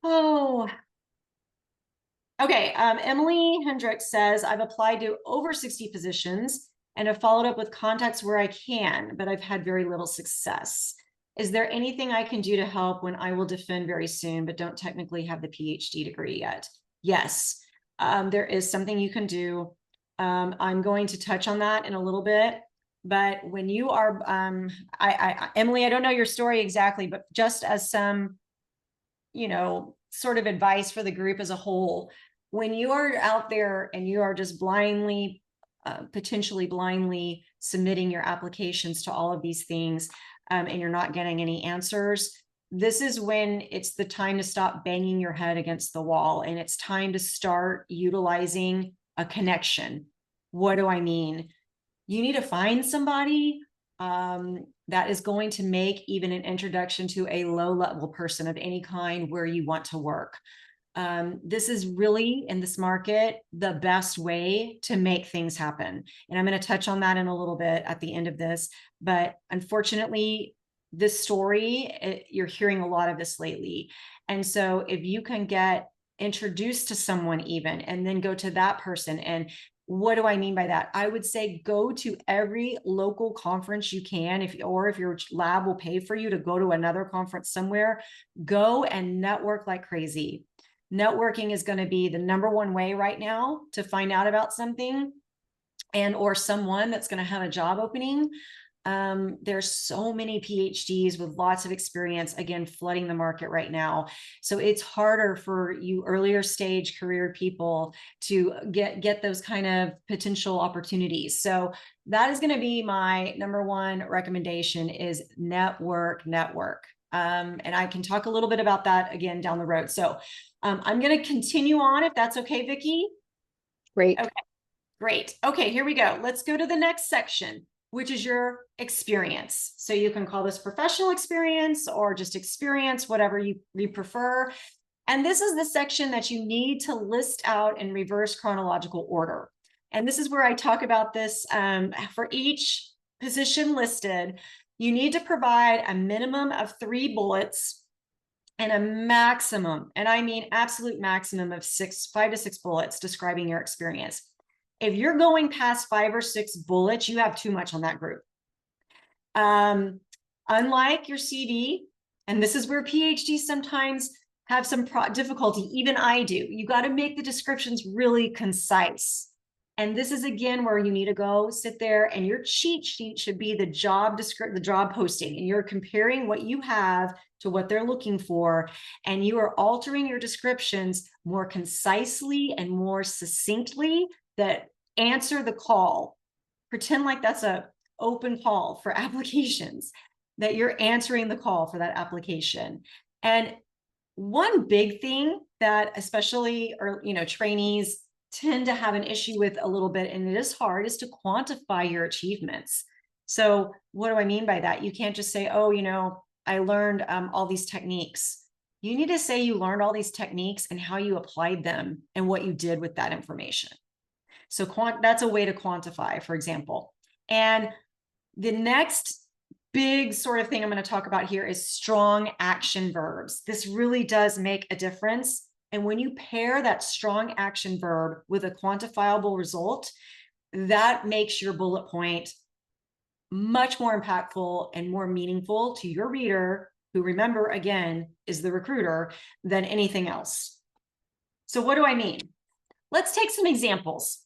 [SPEAKER 2] Oh, okay. Emily Hendricks says, I've applied to over 60 positions and have followed up with contacts where I can, but I've had very little success. Is there anything I can do to help when I will defend very soon, but don't technically have the PhD degree yet? Yes, there is something you can do. I'm going to touch on that in a little bit, but when you are, Emily, I don't know your story exactly, but just as some, sort of advice for the group as a whole, when you are out there and you are just blindly, potentially blindly submitting your applications to all of these things, and you're not getting any answers, this is when it's the time to stop banging your head against the wall, and it's time to start utilizing a connection. What do I mean? You need to find somebody that is going to make even an introduction to a low-level person of any kind where you want to work. This is really, in this market, the best way to make things happen. And I'm going to touch on that in a little bit at the end of this. But unfortunately, this story, you're hearing a lot of this lately. And so if you can get introduced to someone even, and then go to that person, and what do I mean by that? I would say go to every local conference you can, if your lab will pay for you to go to another conference somewhere, go and network like crazy. Networking is going to be the #1 way right now to find out about something and or someone that's going to have a job opening. There's so many PhDs with lots of experience, again, flooding the market right now. So it's harder for you earlier stage career people to get those kind of potential opportunities. So that is going to be my #1 recommendation, is network. And I can talk a little bit about that again down the road. So I'm going to continue on, if that's okay, Vicki.
[SPEAKER 3] Great.
[SPEAKER 2] Okay, great. Okay, here we go. Let's go to the next section, which is your experience. So you can call this professional experience or just experience, whatever you prefer. And this is the section that you need to list out in reverse chronological order. And this is where I talk about this for each position listed. You need to provide a minimum of 3 bullets and a maximum, and I mean absolute maximum, of 5 to 6 bullets describing your experience. If you're going past 5 or 6 bullets, you have too much on that group. Unlike your CV, and this is where PhDs sometimes have some difficulty, even I do, you got to make the descriptions really concise. And this is, again, where you need to go sit there, and your cheat sheet should be the job posting, and you're comparing what you have to what they're looking for, and you are altering your descriptions more concisely and more succinctly that answer the call. Pretend like that's an open call for applications, that you're answering the call for that application. And one big thing that especially, trainees tend to have an issue with a little bit, and it is hard, is to quantify your achievements. So what do I mean by that? You can't just say, oh, I learned all these techniques. You need to say you learned all these techniques and how you applied them and what you did with that information. So that's a way to quantify, for example. And the next big sort of thing I'm going to talk about here is strong action verbs. This really does make a difference. And when you pair that strong action verb with a quantifiable result, that makes your bullet point much more impactful and more meaningful to your reader, who, remember, again, is the recruiter, than anything else. So what do I mean? Let's take some examples.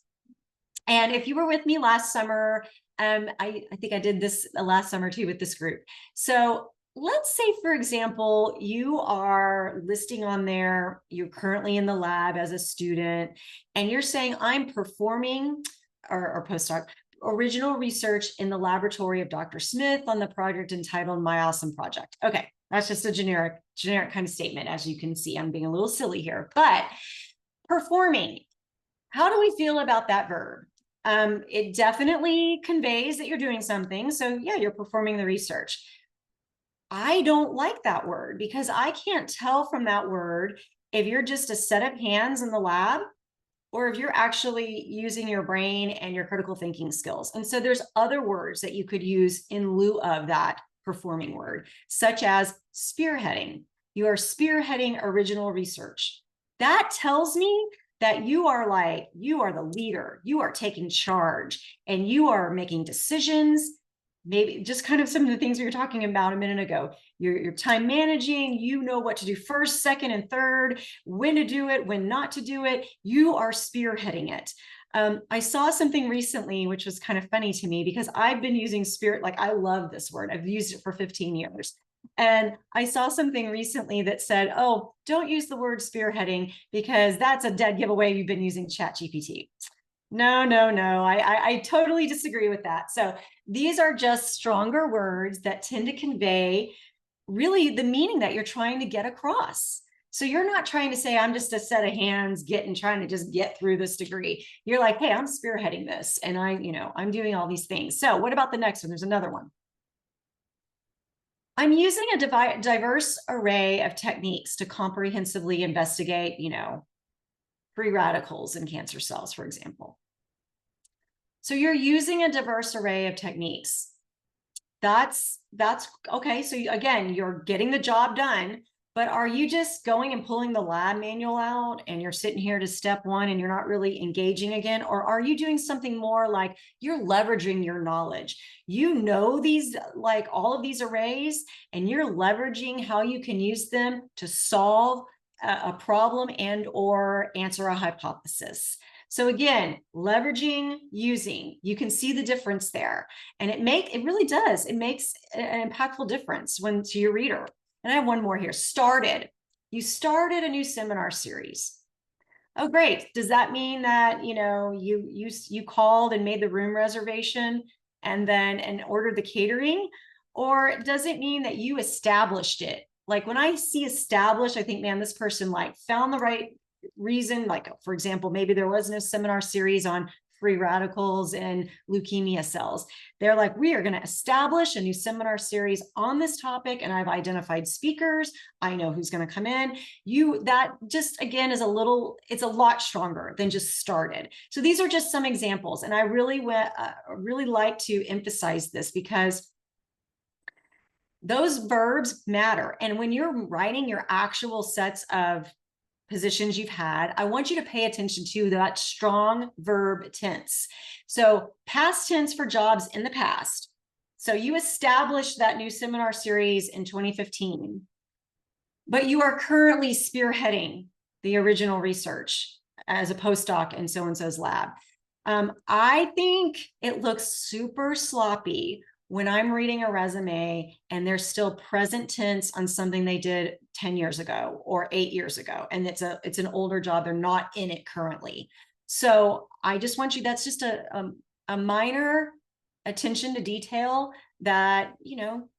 [SPEAKER 2] And if you were with me last summer, I think I did this last summer too with this group. So let's say, for example, you are listing on there, you're currently in the lab as a student, and you're saying, I'm performing, or postdoc, original research in the laboratory of Dr. Smith on the project entitled My Awesome Project. Okay, that's just a generic kind of statement. As you can see, I'm being a little silly here, but performing, how do we feel about that verb? It definitely conveys that you're doing something. So yeah, you're performing the research. I don't like that word because I can't tell from that word if you're just a set of hands in the lab or if you're actually using your brain and your critical thinking skills. And so there's other words that you could use in lieu of that performing word, such as spearheading. You are spearheading original research. That tells me that you are the leader, you are taking charge, and you are making decisions. Maybe just kind of some of the things we were talking about a minute ago. You're time managing, you know what to do first, second, and third, when to do it, when not to do it. You are spearheading it. I saw something recently, which was kind of funny to me because I've been using I love this word. I've used it for 15 years. And I saw something recently that said, oh, don't use the word spearheading because that's a dead giveaway. You've been using ChatGPT. No. I totally disagree with that. So these are just stronger words that tend to convey really the meaning that you're trying to get across. So you're not trying to say, I'm just a set of hands trying to just get through this degree. You're like, hey, I'm spearheading this and I'm doing all these things. So what about the next one? There's another one. I'm using a diverse array of techniques to comprehensively investigate, free radicals in cancer cells, for example. So you're using a diverse array of techniques. That's okay. So again, you're getting the job done, but are you just going and pulling the lab manual out and you're sitting here to step one and you're not really engaging again? Or are you doing something more like you're leveraging your knowledge? You know these, like all of these arrays, and you're leveraging how you can use them to solve a problem and or answer a hypothesis. So again, leveraging, using, you can see the difference there. And it really does. It makes an impactful difference to your reader. And I have one more here. You started a new seminar series. Oh, great. Does that mean that, you called and made the room reservation and ordered the catering? Or does it mean that you established it? Like when I see established, I think, man, this person found the right reason. Like, for example, maybe there was no seminar series on free radicals and leukemia cells. They're like, we are going to establish a new seminar series on this topic. And I've identified speakers. I know who's going to come in. That just, again, it's a lot stronger than just started. So these are just some examples. And I really like to emphasize this because those verbs matter. And when you're writing your actual sets of positions you've had, I want you to pay attention to that strong verb tense. So past tense for jobs in the past. So you established that new seminar series in 2015, but you are currently spearheading the original research as a postdoc in so-and-so's lab. I think it looks super sloppy when I'm reading a resume and there's still present tense on something they did 10 years ago or 8 years ago, and it's an older job, they're not in it currently. So I just want you, that's just a minor attention to detail that,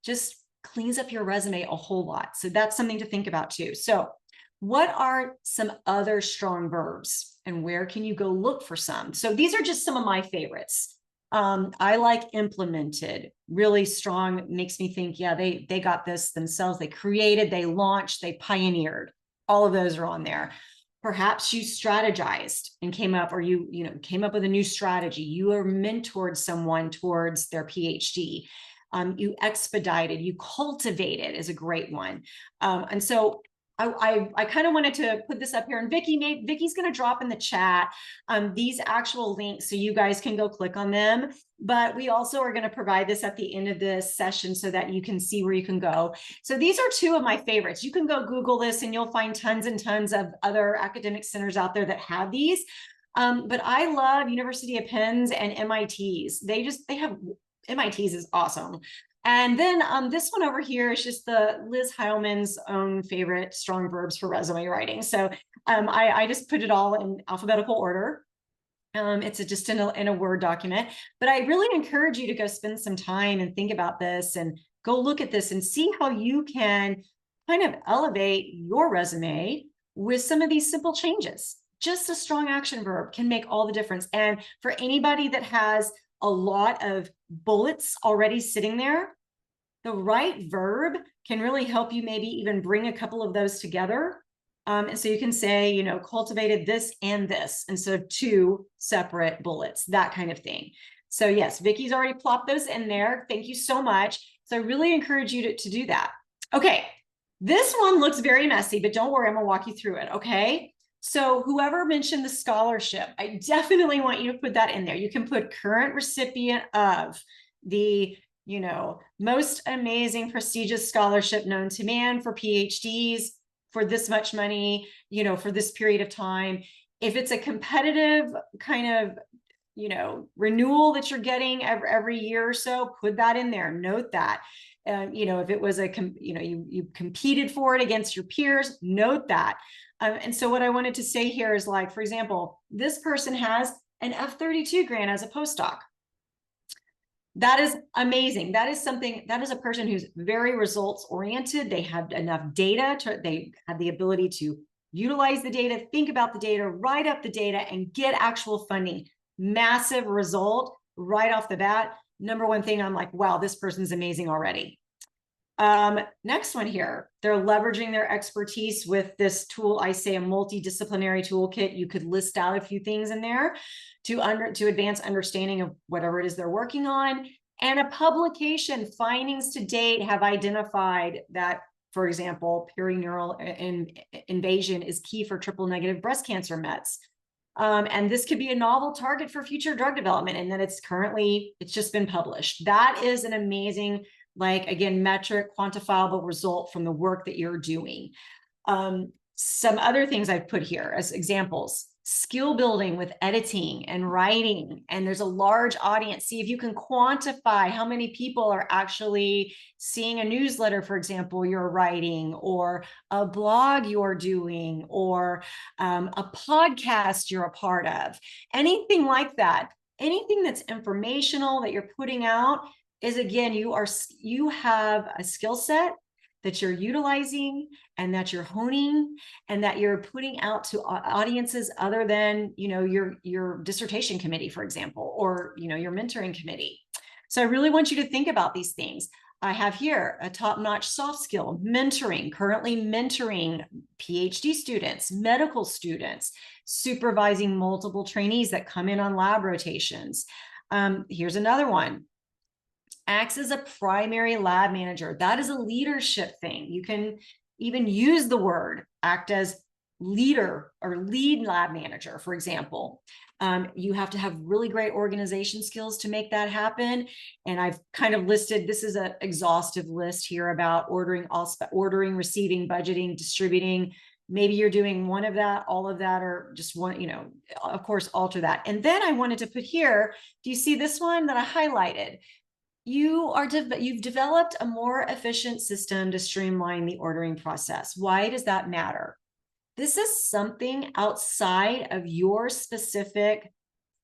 [SPEAKER 2] just cleans up your resume a whole lot. So that's something to think about too. So what are some other strong verbs and where can you go look for some? So these are just some of my favorites. I like implemented, really strong, makes me think, yeah, they got this themselves. They created, they launched, they pioneered. All of those are on there. Perhaps you strategized and came up, or you came up with a new strategy. You are mentored someone towards their PhD. You expedited, you cultivated is a great one. And so I kind of wanted to put this up here, and Vicky's going to drop in the chat these actual links so you guys can go click on them. But we also are going to provide this at the end of this session so that you can see where you can go. So these are two of my favorites. You can go Google this and you'll find tons and tons of other academic centers out there that have these. But I love University of Penn's and MIT's. They have MIT's is awesome. And then this one over here is just the Liz Hileman's own favorite strong verbs for resume writing. So I just put it all in alphabetical order. It's just in a Word document, but I really encourage you to go spend some time and think about this and go look at this and see how you can kind of elevate your resume with some of these simple changes. Just a strong action verb can make all the difference. And for anybody that has a lot of bullets already sitting there, the right verb can really help you maybe even bring a couple of those together. And so you can say, you know, cultivated this and this instead of two separate bullets, that kind of thing. So yes, Vicky's already plopped those in there. Thank you so much. So I really encourage you to do that. Okay, this one looks very messy, but don't worry, I'm gonna walk you through it, okay? So whoever mentioned the scholarship, I definitely want you to put that in there. You can put current recipient of the, you know, most amazing prestigious scholarship known to man for PhDs for this much money, you know, for this period of time. If it's a competitive kind of, you know, renewal that you're getting every year or so, put that in there, note that. You know, if it was you know, you competed for it against your peers, note that. And so what I wanted to say here is, like, for example, this person has an F-32 grant as a postdoc. That is amazing. That is something, that is a person who's very results oriented. They have enough data they have the ability to utilize the data, think about the data, write up the data, and get actual funding. Massive result right off the bat. Number one thing, I'm like, wow, this person's amazing already. Next one here, they're leveraging their expertise with this tool. I say a multidisciplinary toolkit. You could list out a few things in there to advance understanding of whatever it is they're working on. And a publication, findings to date have identified that, for example, perineural invasion is key for triple negative breast cancer mets. And this could be a novel target for future drug development, and that it's just been published. That is an amazing, like, again, metric, quantifiable result from the work that you're doing. Some other things I've put here as examples: skill building with editing and writing, and there's a large audience. See if you can quantify how many people are actually seeing a newsletter, for example, you're writing, or a blog you're doing, or a podcast you're a part of. Anything like that, anything that's informational that you're putting out is, again, you have a skill set that you're utilizing and that you're honing and that you're putting out to audiences other than, you know, your dissertation committee, for example, or, you know, your mentoring committee. So I really want you to think about these things. I have here a top-notch soft skill, mentoring, currently mentoring PhD students, medical students, supervising multiple trainees that come in on lab rotations. Here's another one. Acts as a primary lab manager. That is a leadership thing. You can even use the word act as leader or lead lab manager, for example. You have to have really great organization skills to make that happen. And I've kind of listed, this is an exhaustive list here about ordering, receiving, budgeting, distributing. Maybe you're doing one of that, all of that, or just one, you know, of course, alter that. And then I wanted to put here, do you see this one that I highlighted? You've developed a more efficient system to streamline the ordering process. Why does that matter? This is something outside of your specific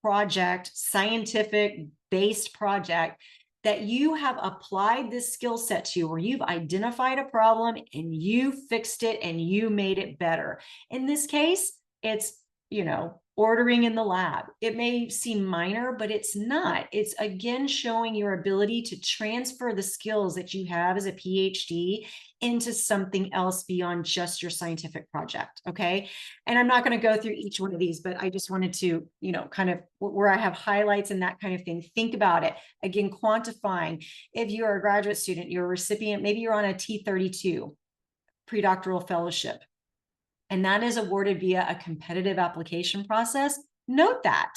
[SPEAKER 2] project, scientific-based project, that you have applied this skill set to, where you've identified a problem and you fixed it and you made it better. In this case, it's, you know, ordering in the lab. It may seem minor, but it's not. It's, again, showing your ability to transfer the skills that you have as a PhD into something else beyond just your scientific project, okay? And I'm not going to go through each one of these, but I just wanted to, you know, kind of where I have highlights and that kind of thing, think about it. Again, quantifying. If you're a graduate student, you're a recipient, maybe you're on a T32, predoctoral fellowship, and that is awarded via a competitive application process, note that.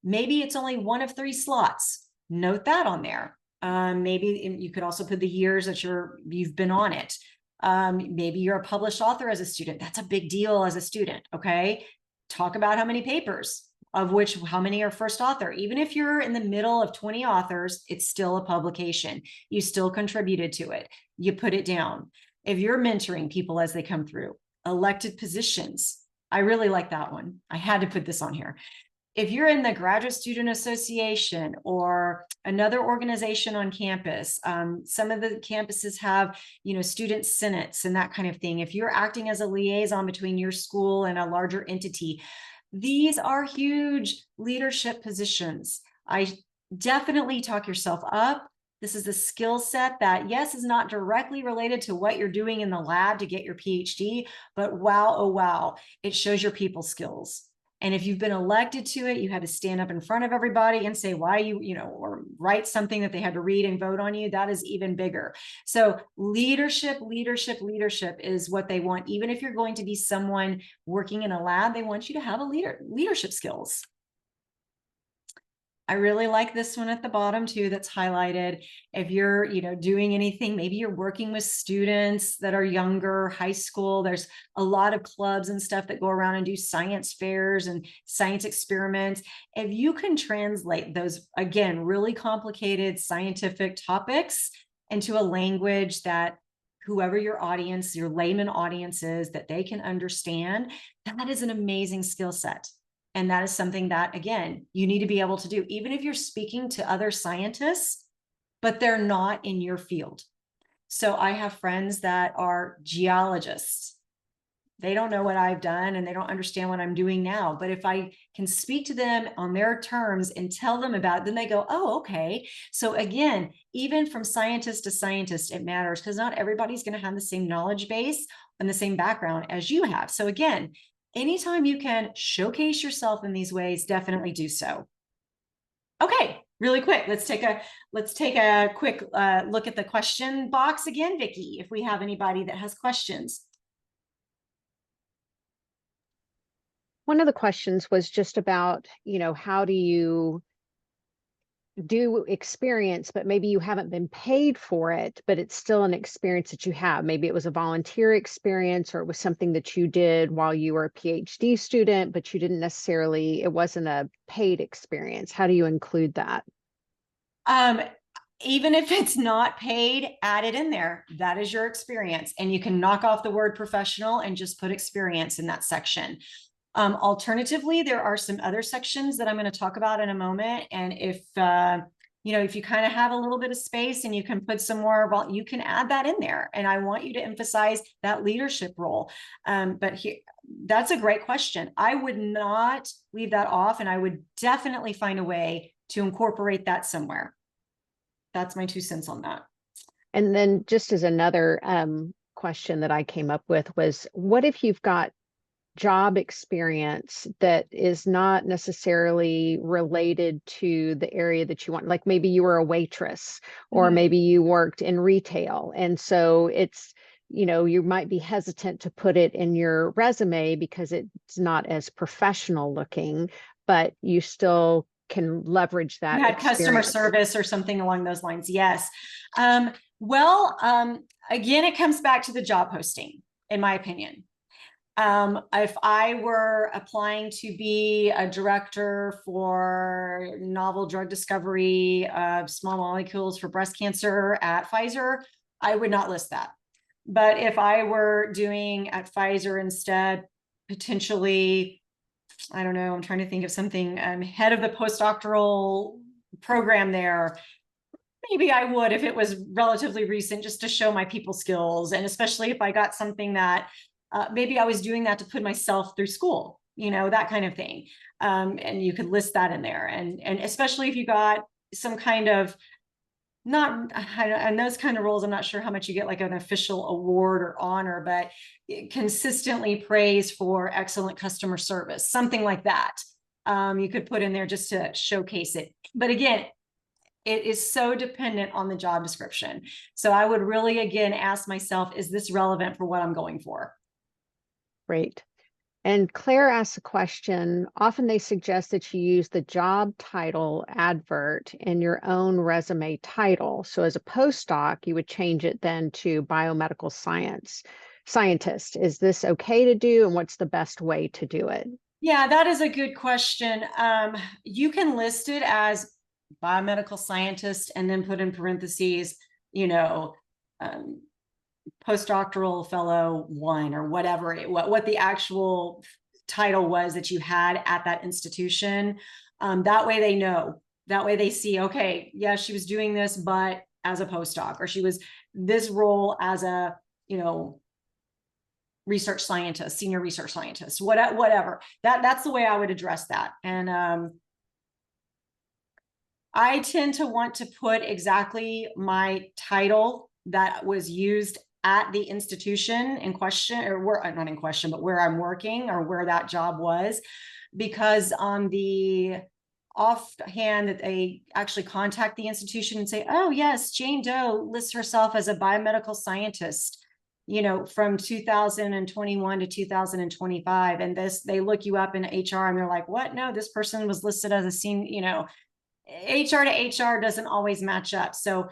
[SPEAKER 2] Maybe it's only one of 3 slots, note that on there. Maybe you could also put the years that you've been on it. Maybe you're a published author as a student. That's a big deal as a student, okay? Talk about how many papers, of which how many are first author. Even if you're in the middle of 20 authors, it's still a publication. You still contributed to it. You put it down. If you're mentoring people as they come through, elected positions. I really like that one. I had to put this on here. If you're in the Graduate Student Association or another organization on campus, some of the campuses have, you know, student senates and that kind of thing. If you're acting as a liaison between your school and a larger entity, these are huge leadership positions. I definitely talk yourself up This is a skill set that, yes, is not directly related to what you're doing in the lab to get your PhD, but wow, oh wow, it shows your people skills. And if you've been elected to it, you had to stand up in front of everybody and say why you know, or write something that they had to read and vote on you. That is even bigger. So leadership is what they want. Even if you're going to be someone working in a lab, they want you to have a leadership skills. I really like this one at the bottom too, that's highlighted. If you're, you know, doing anything, maybe you're working with students that are younger, high school, there's a lot of clubs and stuff that go around and do science fairs and science experiments. If you can translate those, again, really complicated scientific topics into a language that whoever your audience, your layman audience is, that they can understand, that is an amazing skill set. And that is something that, again, you need to be able to do, even if you're speaking to other scientists, but they're not in your field. So I have friends that are geologists. They don't know what I've done and they don't understand what I'm doing now. But if I can speak to them on their terms and tell them about it, then they go, oh, okay. So again, even from scientist to scientist, it matters because not everybody's going to have the same knowledge base and the same background as you have. So again, anytime you can showcase yourself in these ways, definitely do so. Okay, really quick, let's take a quick look at the question box again, Vicki, if we have anybody that has questions.
[SPEAKER 3] One of the questions was just about, you know, how do you do experience, but maybe you haven't been paid for it, but it's still an experience that you have. Maybe it was a volunteer experience or it was something that you did while you were a PhD student, but you didn't necessarily, it wasn't a paid experience. How do you include that?
[SPEAKER 2] Even if it's not paid, add it in there. That is your experience. And you can knock off the word professional and just put experience in that section. Alternatively, there are some other sections that I'm going to talk about in a moment. And if, you know, if you kind of have a little bit of space and you can put some more, well, you can add that in there. And I want you to emphasize that leadership role. But here, that's a great question. I would not leave that off, and I would definitely find a way to incorporate that somewhere. That's my 2 cents on that.
[SPEAKER 3] And then just as another question that I came up with was, what if you've got job experience that is not necessarily related to the area that you want? Like maybe you were a waitress, or maybe you worked in retail. And so it's, you know, you might be hesitant to put it in your resume because it's not as professional looking, but you still can leverage that.
[SPEAKER 2] You had customer service or something along those lines. Yes. Again, it comes back to the job posting, in my opinion. If I were applying to be a director for novel drug discovery of small molecules for breast cancer at Pfizer, I would not list that. But if I were doing at Pfizer instead, potentially, I don't know, I'm trying to think of something, head of the postdoctoral program there, maybe I would if it was relatively recent, just to show my people skills. And especially if I got something that maybe I was doing that to put myself through school, you know, that kind of thing. And you could list that in there. And especially if you got some kind of, and those kind of roles, I'm not sure how much you get like an official award or honor, but consistently praise for excellent customer service, something like that. You could put in there just to showcase it. But again, it is so dependent on the job description. So I would really, again, ask myself, is this relevant for what I'm going for?
[SPEAKER 3] Great. And Claire asked a question. Often they suggest that you use the job title advert in your own resume title. So as a postdoc, you would change it then to biomedical scientist. Is this okay to do? And what's the best way to do it?
[SPEAKER 2] Yeah, that is a good question. You can list it as biomedical scientist and then put in parentheses, you know, postdoctoral fellow 1 or whatever, what the actual title was that you had at that institution. That way they know, that way they see, okay, yeah, she was doing this, but as a postdoc, or she was this role as a, you know, research scientist, senior research scientist, whatever. That's the way I would address that. And I tend to want to put exactly my title that was used at the institution in question, or where, not in question, but where I'm working or where that job was, because on the offhand that they actually contact the institution and say, oh yes, Jane Doe lists herself as a biomedical scientist, from 2021 to 2025. And they look you up in HR and they're like, what? No, this person was listed as a senior, HR to HR doesn't always match up. So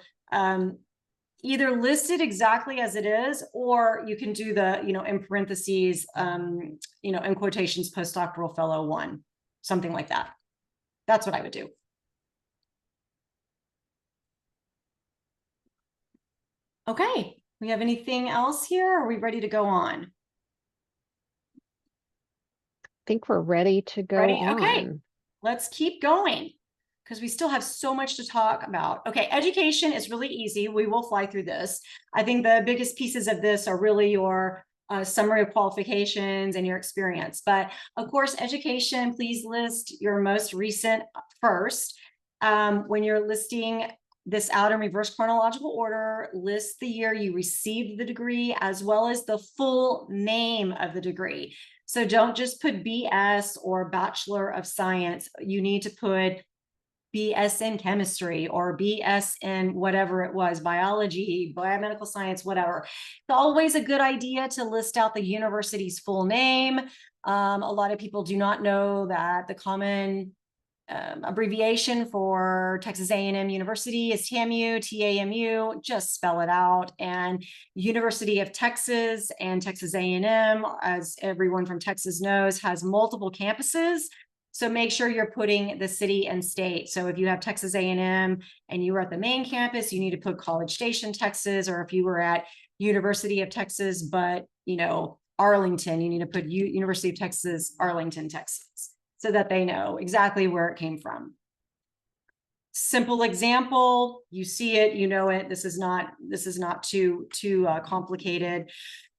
[SPEAKER 2] either list it exactly as it is, or you can do the, in parentheses, in quotations, postdoctoral fellow 1, something like that. That's what I would do. Okay, we have anything else here? Are we ready to go on?
[SPEAKER 3] I think we're ready to go on.
[SPEAKER 2] Okay, let's keep going because we still have so much to talk about. Okay, education is really easy. We will fly through this. I think the biggest pieces of this are really your summary of qualifications and your experience. But of course, education, please list your most recent first. When you're listing this out in reverse chronological order, list the year you received the degree as well as the full name of the degree. So don't just put BS or Bachelor of Science. You need to put BS in chemistry or BS in whatever it was, biology, biomedical science, whatever. It's always a good idea to list out the university's full name. A lot of people do not know that the common abbreviation for Texas A&M University is TAMU, TAMU, just spell it out. And University of Texas and Texas A&M, as everyone from Texas knows, has multiple campuses. So make sure you're putting the city and state. So if you have Texas A&M and you were at the main campus, you need to put College Station, Texas, or if you were at University of Texas, but Arlington, you need to put University of Texas, Arlington, Texas, so that they know exactly where it came from. Simple example, you see it, you know it. This is not too complicated.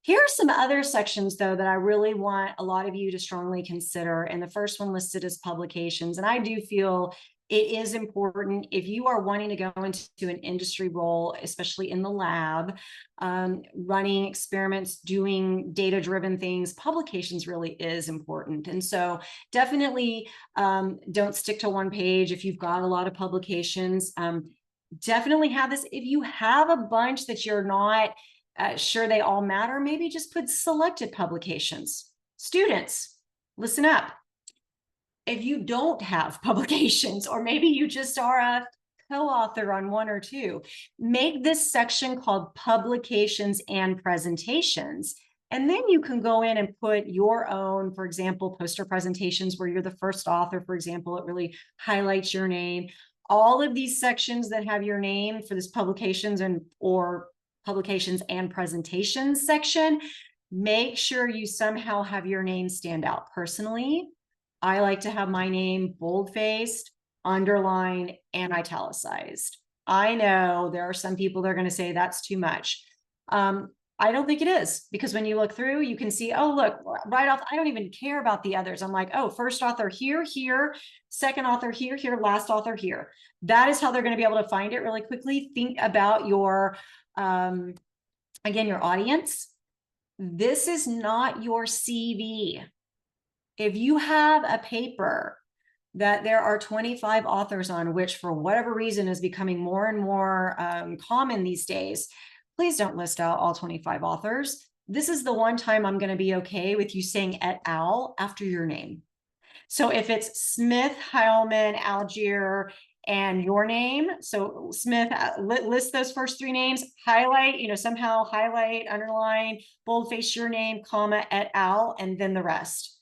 [SPEAKER 2] Here are some other sections, though, that I really want a lot of you to strongly consider. And the first one listed is publications. And I do feel it is important if you are wanting to go into an industry role, especially in the lab, running experiments, doing data-driven things, publications really is important. And so definitely don't stick to one page if you've got a lot of publications. Definitely have this. If you have a bunch that you're not sure they all matter, maybe just put selected publications. Students, listen up. If you don't have publications, or maybe you just are a co-author on 1 or 2, make this section called publications and presentations. And then you can go in and put your own, for example, poster presentations where you're the first author, for example, it really highlights your name. All of these sections that have your name for this publications or publications and presentations section, make sure you somehow have your name stand out. Personally, I like to have my name bold-faced, underlined, and italicized. I know there are some people that are going to say that's too much. I don't think it is, because when you look through, you can see, oh, look, right off, I don't even care about the others. I'm like, oh, first author here, here, second author here, here, last author here. That is how they're going to be able to find it really quickly. Think about your, again, your audience. This is not your CV. If you have a paper that there are 25 authors on, which for whatever reason is becoming more and more common these days, please don't list out all 25 authors. This is the one time I'm going to be okay with you saying et al. After your name. So if it's Smith, Hileman, Algier, and your name, so Smith, list those first 3 names, highlight, somehow highlight, underline, boldface your name, comma, et al., and then the rest.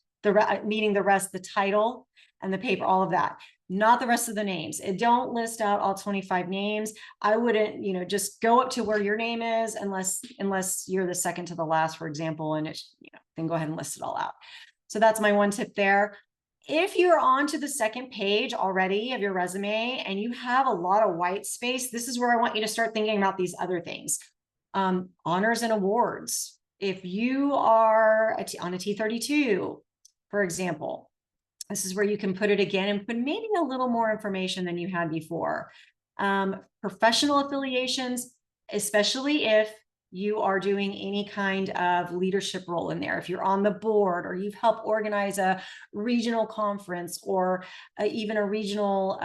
[SPEAKER 2] Meaning the rest, the title and the paper, all of that, not the rest of the names. And don't list out all 25 names. I wouldn't, just go up to where your name is, unless you're the second to the last, for example, and it's, then go ahead and list it all out. So that's my one tip there. If you're on to the second page already of your resume and you have a lot of white space, this is where I want you to start thinking about these other things. Honors and awards. If you are on a T32, for example, This is where you can put it again and put maybe a little more information than you had before. Professional affiliations, especially if you are doing any kind of leadership role in there. If you're on the board or you've helped organize a regional conference or even a regional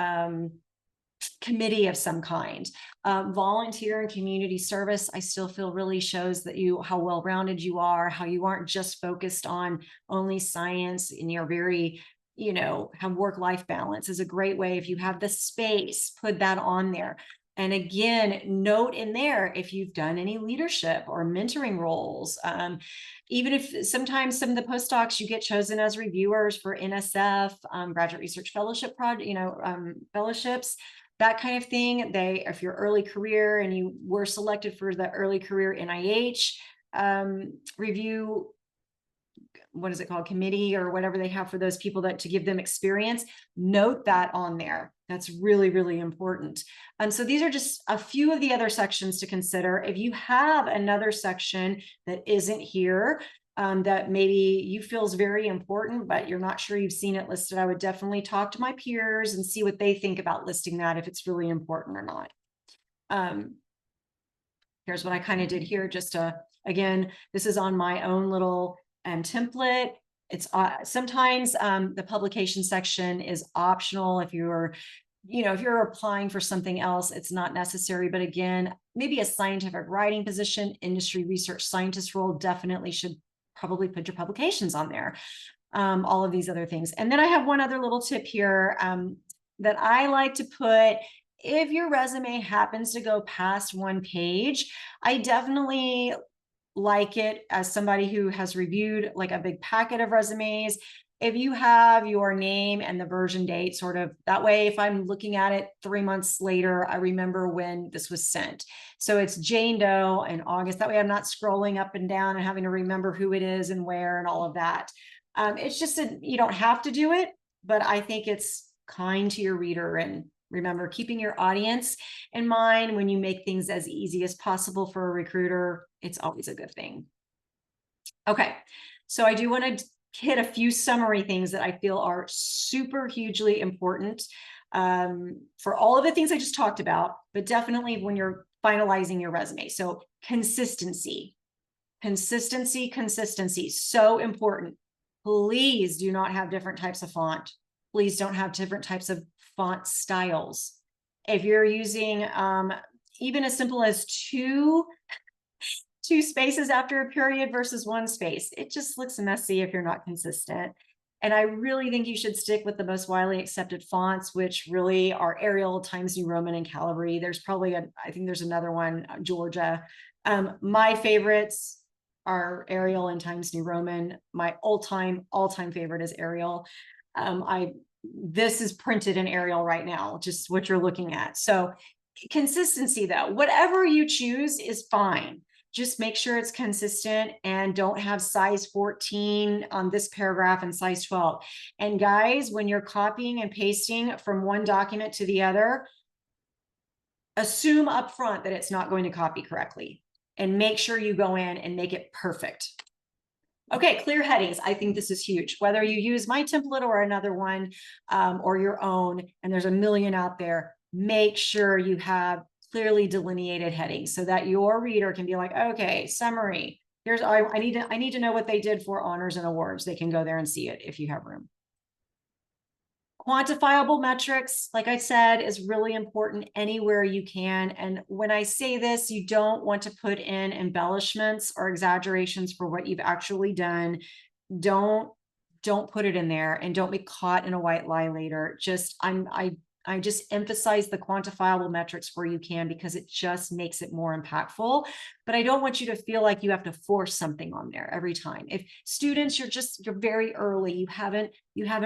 [SPEAKER 2] committee of some kind. Volunteer and community service, I still feel really shows that how well-rounded you are, how you aren't just focused on only science and you're very, have work-life balance is a great way. If you have the space, put that on there. And again, note in there if you've done any leadership or mentoring roles. Even if sometimes some of the postdocs you get chosen as reviewers for NSF, graduate research fellowship fellowships, that kind of thing. If you're early career and you were selected for the early career NIH review, what is it called, committee or whatever they have for those people to give them experience, note that on there. That's really, really important. So these are just a few of the other sections to consider. If you have another section that isn't here, that maybe you feel is very important, but you're not sure you've seen it listed, I would definitely talk to my peers and see what they think about listing that, if it's really important or not. Here's what I kind of did here, just again, this is on my own little template. It's sometimes the publication section is optional. If you're applying for something else, it's not necessary. But again, maybe a scientific writing position, industry research scientist role, definitely should probably put your publications on there. All of these other things. And then I have one other little tip here that I like to put. If your resume happens to go past one page, I definitely like it as somebody who has reviewed like a big packet of resumes. If you have your name and the version date sort of that way, if I'm looking at it 3 months later, I remember when this was sent. So it's Jane Doe in August. That way I'm not scrolling up and down and having to remember who it is and where and all of that. It's just you don't have to do it, but I think it's kind to your reader. And remember, keeping your audience in mind when you make things as easy as possible for a recruiter, it's always a good thing. Okay, so I do want to hit a few summary things that I feel are super hugely important for all of the things I just talked about, but definitely when you're finalizing your resume. So consistency, so important. Please do not have different types of font. Please don't have different types of font styles. If you're using even as simple as two spaces after a period versus one space, it just looks messy if you're not consistent. And I really think you should stick with the most widely accepted fonts, which really are Arial, Times New Roman, and Calibri. There's probably I think there's another one, Georgia. My favorites are Arial and Times New Roman. My all-time favorite is Arial. This is printed in Arial right now, just what you're looking at. So consistency though, whatever you choose is fine. Just make sure it's consistent and don't have size 14 on this paragraph and size 12. And guys, when you're copying and pasting from one document to the other, assume upfront that it's not going to copy correctly and make sure you go in and make it perfect. Okay, clear headings. I think this is huge. Whether you use my template or another one or your own, and there's a million out there, make sure you have clearly delineated headings so that your reader can be like, okay, summary. I need to know what they did for honors and awards. They can go there and see it if you have room. Quantifiable metrics, like I said, is really important anywhere you can. And when I say this, you don't want to put in embellishments or exaggerations for what you've actually done. Don't put it in there and don't be caught in a white lie later. I just emphasize the quantifiable metrics where you can, because it just makes it more impactful. But I don't want you to feel like you have to force something on there every time. If students, you're very early, you haven't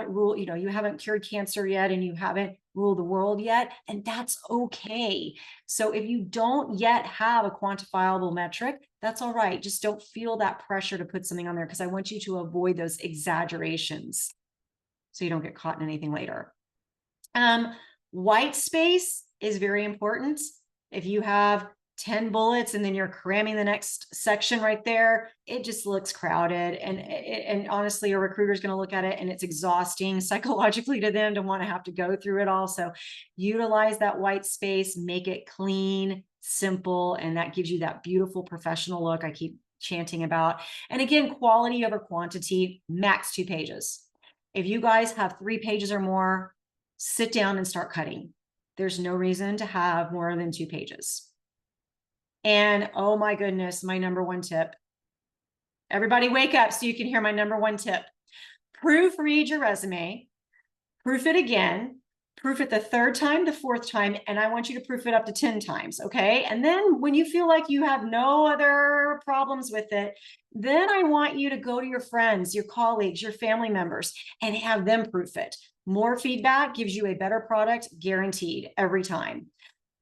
[SPEAKER 2] ruled, you haven't cured cancer yet, and you haven't ruled the world yet, and that's okay. So if you don't yet have a quantifiable metric, that's all right. Just don't feel that pressure to put something on there, because I want you to avoid those exaggerations so you don't get caught in anything later. White space is very important. If you have 10 bullets and then you're cramming the next section right there, it just looks crowded. And honestly, a recruiter is going to look at it and it's exhausting psychologically to them to want to have to go through it all. So utilize that white space, make it clean, simple, and that gives you that beautiful professional look I keep chanting about. And again, quality over quantity, max 2 pages. If you guys have 3 pages or more, sit down and start cutting. There's no reason to have more than 2 pages. And oh my goodness, my number 1 tip. Everybody wake up so you can hear my number 1 tip. Proofread your resume, proof it again, proof it the 3rd time, the 4th time, and I want you to proof it up to 10 times, okay? And then when you feel like you have no other problems with it, then I want you to go to your friends, your colleagues, your family members, and have them proof it. More feedback gives you a better product, guaranteed, every time.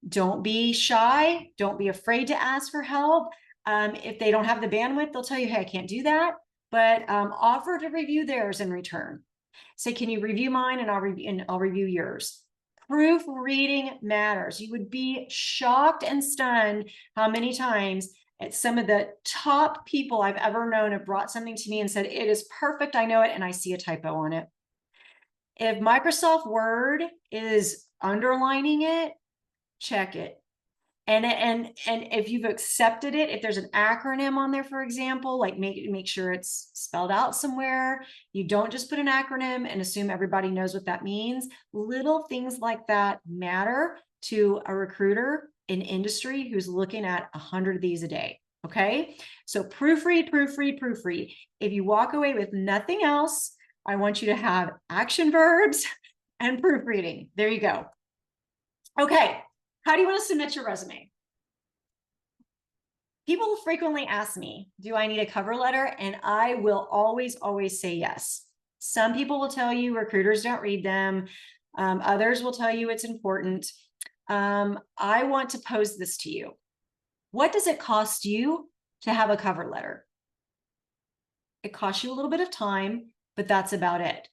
[SPEAKER 2] Don't be shy. Don't be afraid to ask for help. If they don't have the bandwidth, they'll tell you, hey, I can't do that, but offer to review theirs in return. Say, can you review mine and I'll review yours. Proofreading matters. You would be shocked and stunned how many times some of the top people I've ever known have brought something to me and said, it is perfect, I know it, and I see a typo on it. If Microsoft Word is underlining it, check it. And if you've accepted it, if there's an acronym on there, for example, like make sure it's spelled out somewhere. You don't just put an acronym and assume everybody knows what that means. Little things like that matter to a recruiter in industry who's looking at 100 of these a day. Okay, so proofread, proofread, proofread. If you walk away with nothing else, I want you to have action verbs and proofreading. There you go. Okay. How do you want to submit your resume? People frequently ask me, do I need a cover letter? And I will always say yes. Some people will tell you recruiters don't read them. Others will tell you it's important. I want to pose this to you. What does it cost you to have a cover letter? It costs you a little bit of time, but that's about it.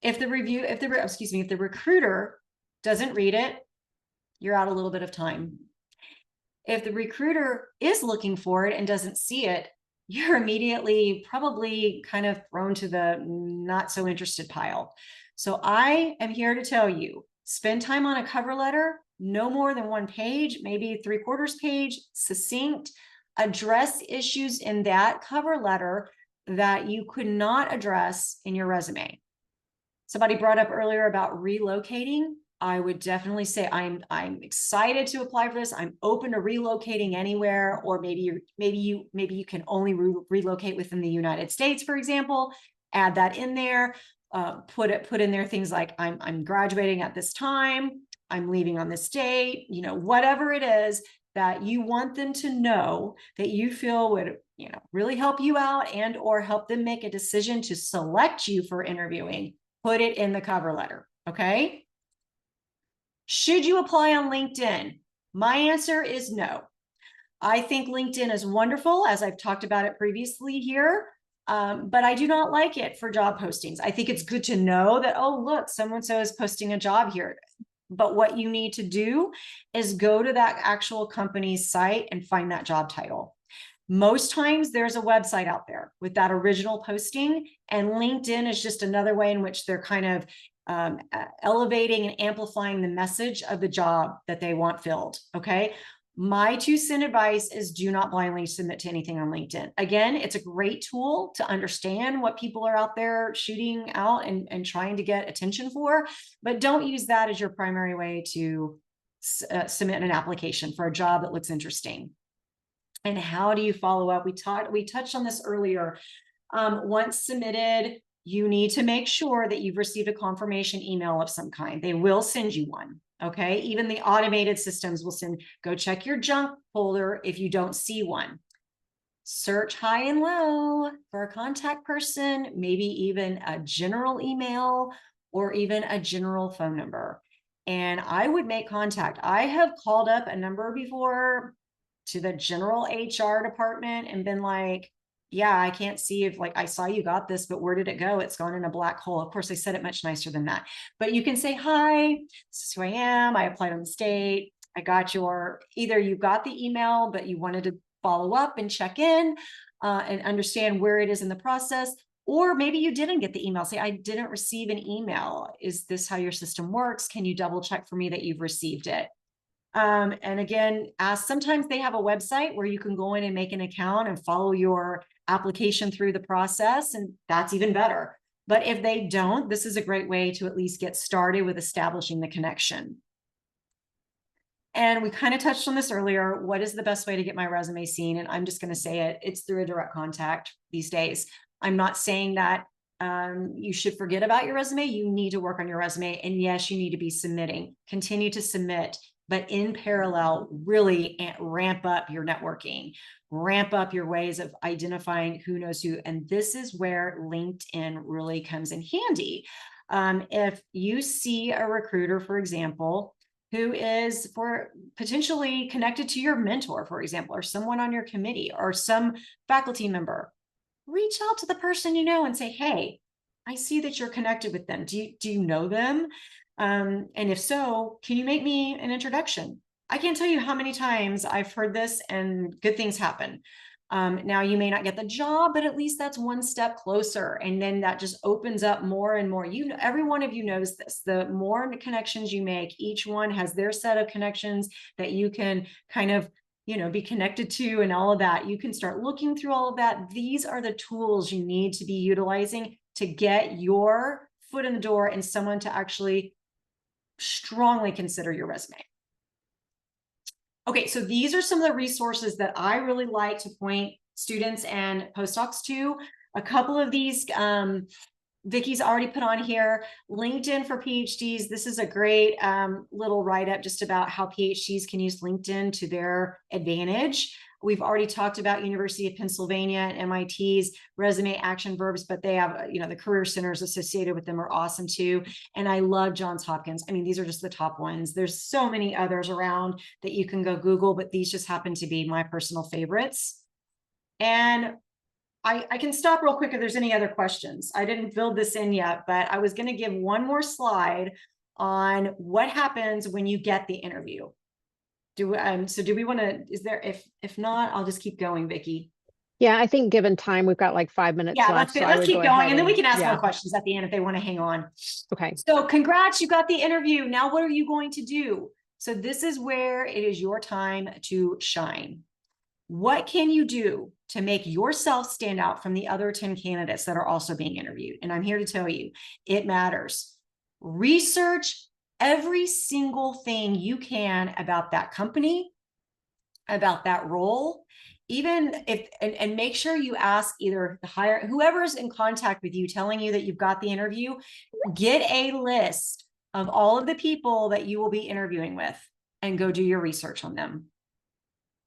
[SPEAKER 2] If the recruiter doesn't read it, you're out a little bit of time. If the recruiter is looking for it and doesn't see it, you're immediately probably kind of thrown to the not so interested pile. So I am here to tell you, spend time on a cover letter, no more than 1 page, maybe 3/4 page, succinct, address issues in that cover letter that you could not address in your resume. Somebody brought up earlier about relocating. I would definitely say I'm excited to apply for this. I'm open to relocating anywhere, or maybe you can only relocate within the United States, for example. Add that in there. Put in there things like I'm graduating at this time. I'm leaving on this date. You know, whatever it is that you want them to know that you feel would really help you out and or help them make a decision to select you for interviewing. Put it in the cover letter. Okay. Should you apply on LinkedIn? My answer is no. I think LinkedIn is wonderful, as I've talked about it previously here, but I do not like it for job postings. I think it's good to know that, oh, look, so-and-so is posting a job here. But what you need to do is go to that actual company's site and find that job title. Most times there's a website out there with that original posting, and LinkedIn is just another way in which they're kind of elevating and amplifying the message of the job that they want filled. Okay. My 2-cent advice is do not blindly submit to anything on LinkedIn. Again, it's a great tool to understand what people are out there shooting out and trying to get attention for, but don't use that as your primary way to submit an application for a job that looks interesting. And how do you follow up? We touched on this earlier. Once submitted, you need to make sure that you've received a confirmation email of some kind. They will send you one. Okay. Even the automated systems will go check your junk folder if you don't see one. Search high and low for a contact person, maybe even a general email or even a general phone number. And I would make contact. I have called up a number before to the general HR department and been like, yeah, I can't see if I saw you got this, but where did it go? It's gone in a black hole. Of course, they said it much nicer than that, but you can say, hi, this is who I am. I applied on the state. I got your, either you got the email, but you wanted to follow up and check in and understand where it is in the process. Or maybe you didn't get the email. Say, I didn't receive an email. Is this how your system works? Can you double check for me that you've received it? And again, sometimes they have a website where you can go in and make an account and follow your application through the process, and that's even better. But if they don't, this is a great way to at least get started with establishing the connection. And we kind of touched on this earlier. What is the best way to get my resume seen? And I'm just going to say it. It's through a direct contact these days. I'm not saying that you should forget about your resume. You need to work on your resume. And yes, you need to be submitting. Continue to submit. But in parallel, really ramp up your networking, ramp up your ways of identifying who knows who. And this is where LinkedIn really comes in handy. If you see a recruiter, for example, who is potentially connected to your mentor, for example, or someone on your committee or some faculty member, reach out to the person you know and say, hey, I see that you're connected with them. Do you know them? And if so, can you make me an introduction? I can't tell you how many times I've heard this and good things happen. Now you may not get the job, but at least that's one step closer. And then that just opens up more and more. You know, every one of you knows this. The more connections you make, each one has their set of connections that you can kind of, you know, be connected to and all of that. You can start looking through all of that. These are the tools you need to be utilizing to get your foot in the door and someone to actually strongly consider your resume. Okay, so these are some of the resources that I really like to point students and postdocs to. A couple of these Vicky's already put on here. LinkedIn for PhDs. This is a great little write-up just about how PhDs can use LinkedIn to their advantage. We've already talked about University of Pennsylvania and MIT's resume action verbs, but they have, you know, the career centers associated with them are awesome too. And I love Johns Hopkins. I mean, these are just the top ones. There's so many others around that you can go Google, but these just happen to be my personal favorites. And I can stop real quick if there's any other questions. I didn't build this in yet, but I was going to give one more slide on what happens when you get the interview. So do we want to, if not, I'll just keep going, Vicky.
[SPEAKER 3] Yeah, I think given time, we've got like 5 minutes
[SPEAKER 2] Yeah,
[SPEAKER 3] left.
[SPEAKER 2] let's keep going. And then we can ask more questions at the end if they want to hang on.
[SPEAKER 3] Okay.
[SPEAKER 2] So congrats, you got the interview. Now what are you going to do? So this is where it is your time to shine. What can you do to make yourself stand out from the other 10 candidates that are also being interviewed? And I'm here to tell you, it matters. Research every single thing you can about that company, about that role, even if, and make sure you ask either the whoever's in contact with you telling you that you've got the interview, get a list of all of the people that you will be interviewing with and go do your research on them.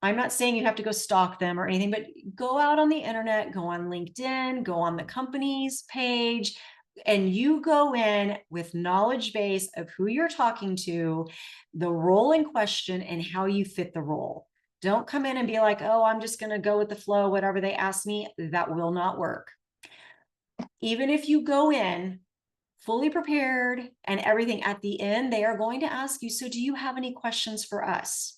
[SPEAKER 2] I'm not saying you have to go stalk them or anything, but go out on the internet, go on LinkedIn, go on the company's page, and you go in with knowledge base of who you're talking to, the role in question, and how you fit the role. Don't come in and be like, oh, I'm just going to go with the flow, whatever they ask me. That will not work. Even if you go in fully prepared and everything, at the end, they are going to ask you, so do you have any questions for us?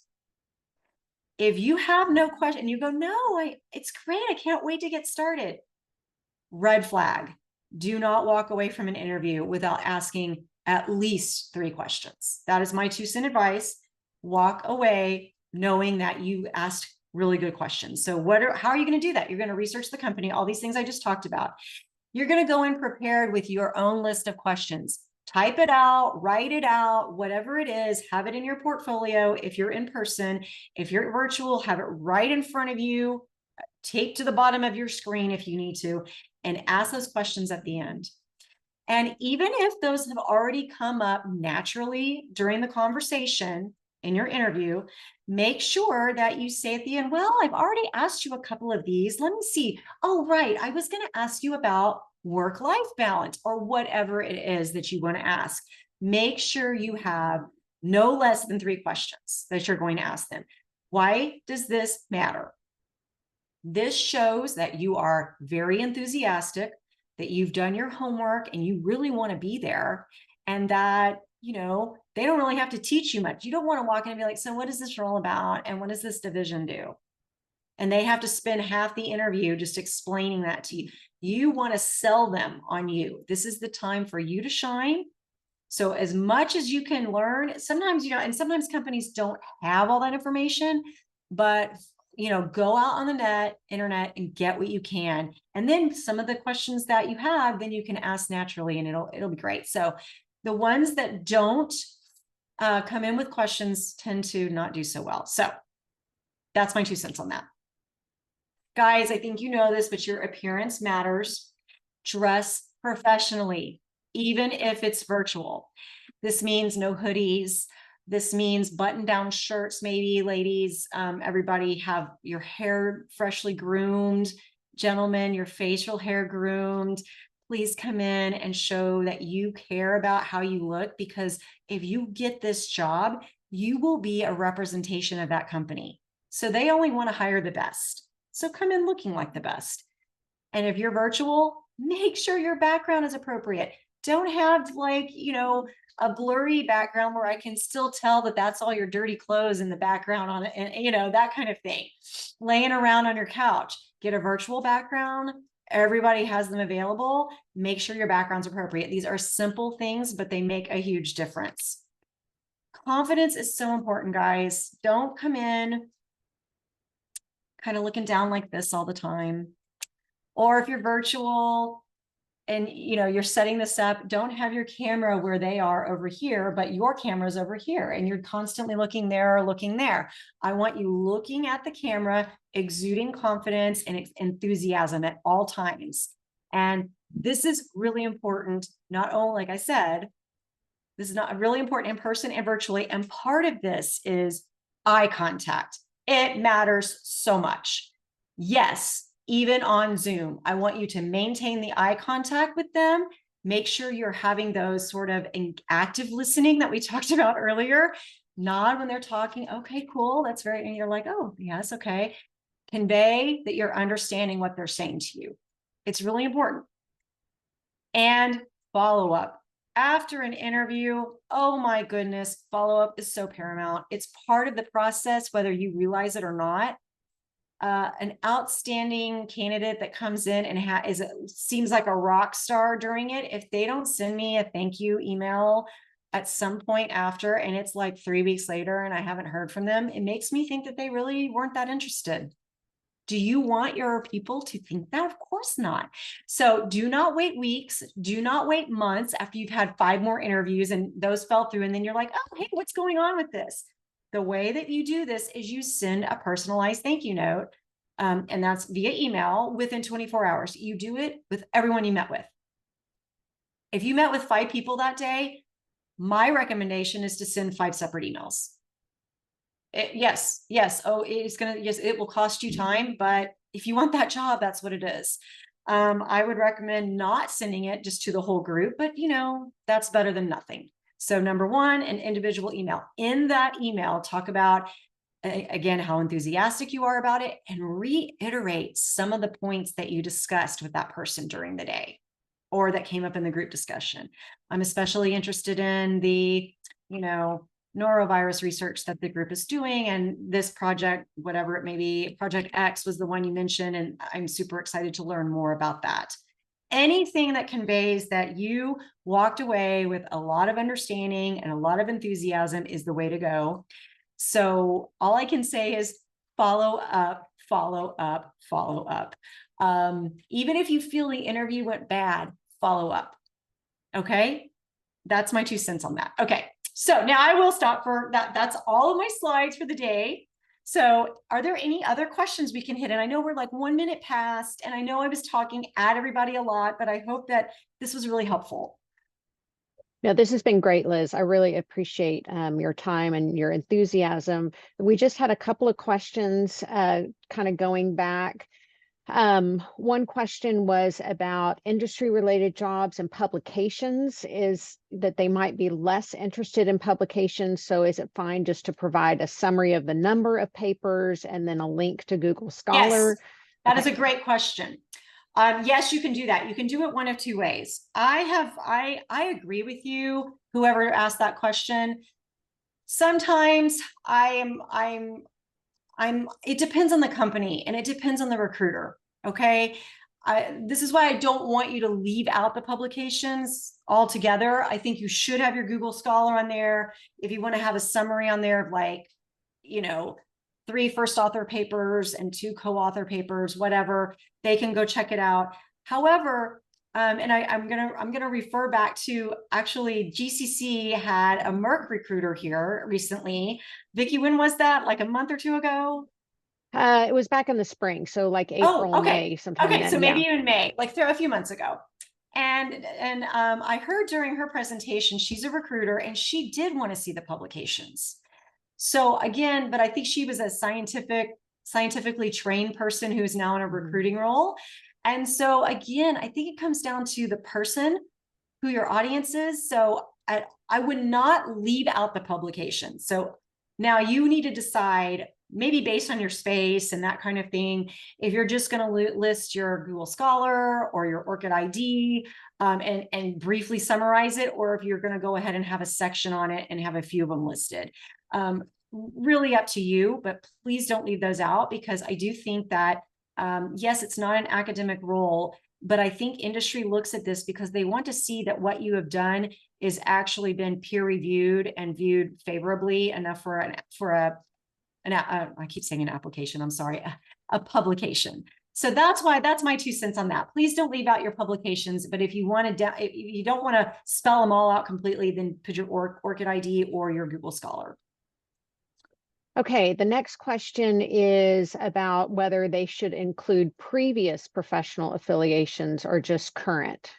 [SPEAKER 2] If you have no question, you go, no, it's great. I can't wait to get started. Red flag. Do not walk away from an interview without asking at least 3 questions. That is my 2-cent advice. Walk away knowing that you asked really good questions. So how are you going to do that? You're going to research the company, all these things I just talked about. You're going to go in prepared with your own list of questions. Type it out, write it out, whatever it is, have it in your portfolio. If you're in person, if you're virtual, have it right in front of you, tape to the bottom of your screen if you need to, and ask those questions at the end. And even if those have already come up naturally during the conversation in your interview, make sure that you say at the end, well, I've already asked you a couple of these. Let me see. Oh, right. I was going to ask you about work-life balance or whatever it is that you want to ask. Make sure you have no less than 3 questions that you're going to ask them. Why does this matter? This shows that you are very enthusiastic, that you've done your homework and you really want to be there. and that, they don't really have to teach you much. You don't want to walk in and be like, so what is this role about? And what does this division do? And they have to spend half the interview just explaining that to you. You want to sell them on you. This is the time for you to shine. So as much as you can learn, sometimes, and sometimes companies don't have all that information, but go out on the internet and get what you can. And then some of the questions that you have, then you can ask naturally and it'll be great. So the ones that don't come in with questions tend to not do so well. So that's my 2 cents on that. Guys, I think you know this, but your appearance matters. Dress professionally, even if it's virtual. This means no hoodies. This means button-down shirts, maybe, ladies. Everybody have your hair freshly groomed. Gentlemen, your facial hair groomed. Please come in and show that you care about how you look, because if you get this job, you will be a representation of that company. So they only want to hire the best. So come in looking like the best. And if you're virtual, make sure your background is appropriate. Don't have a blurry background where I can still tell that that's all your dirty clothes in the background on it, and that kind of thing. Laying around on your couch, get a virtual background. Everybody has them available. Make sure your background's appropriate. These are simple things, but they make a huge difference. Confidence is so important, guys. Don't come in kind of looking down like this all the time. Or if you're virtual and you're setting this up, don't have your camera where they are over here, but your camera's over here and you're constantly looking there or looking there. I want you looking at the camera, exuding confidence and enthusiasm at all times. And this is really important, not only, like I said, this is not really important in person and virtually. And part of this is eye contact. It matters so much. Yes, even on Zoom, I want you to maintain the eye contact with them. Make sure you're having those sort of active listening that we talked about earlier. Nod when they're talking. Okay, cool. That's very, and you're like, oh, yes, okay. Convey that you're understanding what they're saying to you. It's really important. And follow up. After an interview, oh my goodness, follow-up is so paramount. It's part of the process, whether you realize it or not. An outstanding candidate that comes in and seems like a rock star during it, if they don't send me a thank you email at some point after, and it's like 3 weeks later and I haven't heard from them, it makes me think that they really weren't that interested. Do you want your people to think that? Of course not. So do not wait weeks. Do not wait months after you've had 5 more interviews and those fell through. And then you're like, oh, hey, what's going on with this? The way that you do this is you send a personalized thank you note. And that's via email within 24 hours. You do it with everyone you met with. If you met with 5 people that day, my recommendation is to send 5 separate emails. Yes. Oh, yes, it will cost you time, but if you want that job, that's what it is. I would recommend not sending it just to the whole group, but that's better than nothing. So number 1, an individual email. In that email, talk about, again, how enthusiastic you are about it and reiterate some of the points that you discussed with that person during the day or that came up in the group discussion. I'm especially interested in the, norovirus research that the group is doing. And this project, whatever it may be, Project X was the one you mentioned, and I'm super excited to learn more about that. Anything that conveys that you walked away with a lot of understanding and a lot of enthusiasm is the way to go. So all I can say is follow up, follow up, follow up. Even if you feel the interview went bad, follow up. Okay. That's my 2 cents on that. Okay. So now I will stop for that. That's all of my slides for the day. So are there any other questions we can hit? And I know we're like 1 minute past, and I know I was talking at everybody a lot, but I hope that this was really helpful.
[SPEAKER 3] No, this has been great, Liz. I really appreciate your time and your enthusiasm. We just had a couple of questions kind of going back. One question was about industry-related jobs and publications, is that they might be less interested in publications. So is it fine just to provide a summary of the number of papers and then a link to Google Scholar?
[SPEAKER 2] Yes, that is a great question. Yes, you can do that. You can do it one of 2 ways. I agree with you whoever asked that question. Sometimes it depends on the company and it depends on the recruiter. Okay. This is why I don't want you to leave out the publications altogether. I think you should have your Google Scholar on there. If you want to have a summary on there of like, 3 first author papers and 2 co-author papers, whatever, they can go check it out. However, and I'm gonna refer back to, actually GCC had a Merck recruiter here recently. Vicki, when was that? Like a month or 2 ago?
[SPEAKER 3] It was back in the spring, so like April, May, sometime
[SPEAKER 2] Okay,
[SPEAKER 3] then.
[SPEAKER 2] so maybe
[SPEAKER 3] Yeah.
[SPEAKER 2] even May, like a few months ago. And I heard during her presentation, she's a recruiter and she did want to see the publications. So again, but I think she was a scientifically trained person who's now in a recruiting role. And so again, I think it comes down to the person, who your audience is. So I would not leave out the publication. So now you need to decide, maybe based on your space and that kind of thing, if you're just going to list your Google Scholar or your ORCID ID and briefly summarize it, or if you're going to go ahead and have a section on it and have a few of them listed. Really up to you, but please don't leave those out, because I do think that, yes, it's not an academic role, but I think industry looks at this because they want to see that what you have done is actually been peer reviewed and viewed favorably enough for I keep saying an application, I'm sorry, a publication. So that's my 2 cents on that. Please don't leave out your publications, but if you want to, if you don't want to spell them all out completely, then put your ORCID ID or your Google Scholar.
[SPEAKER 3] Okay, the next question is about whether they should include previous professional affiliations or just current.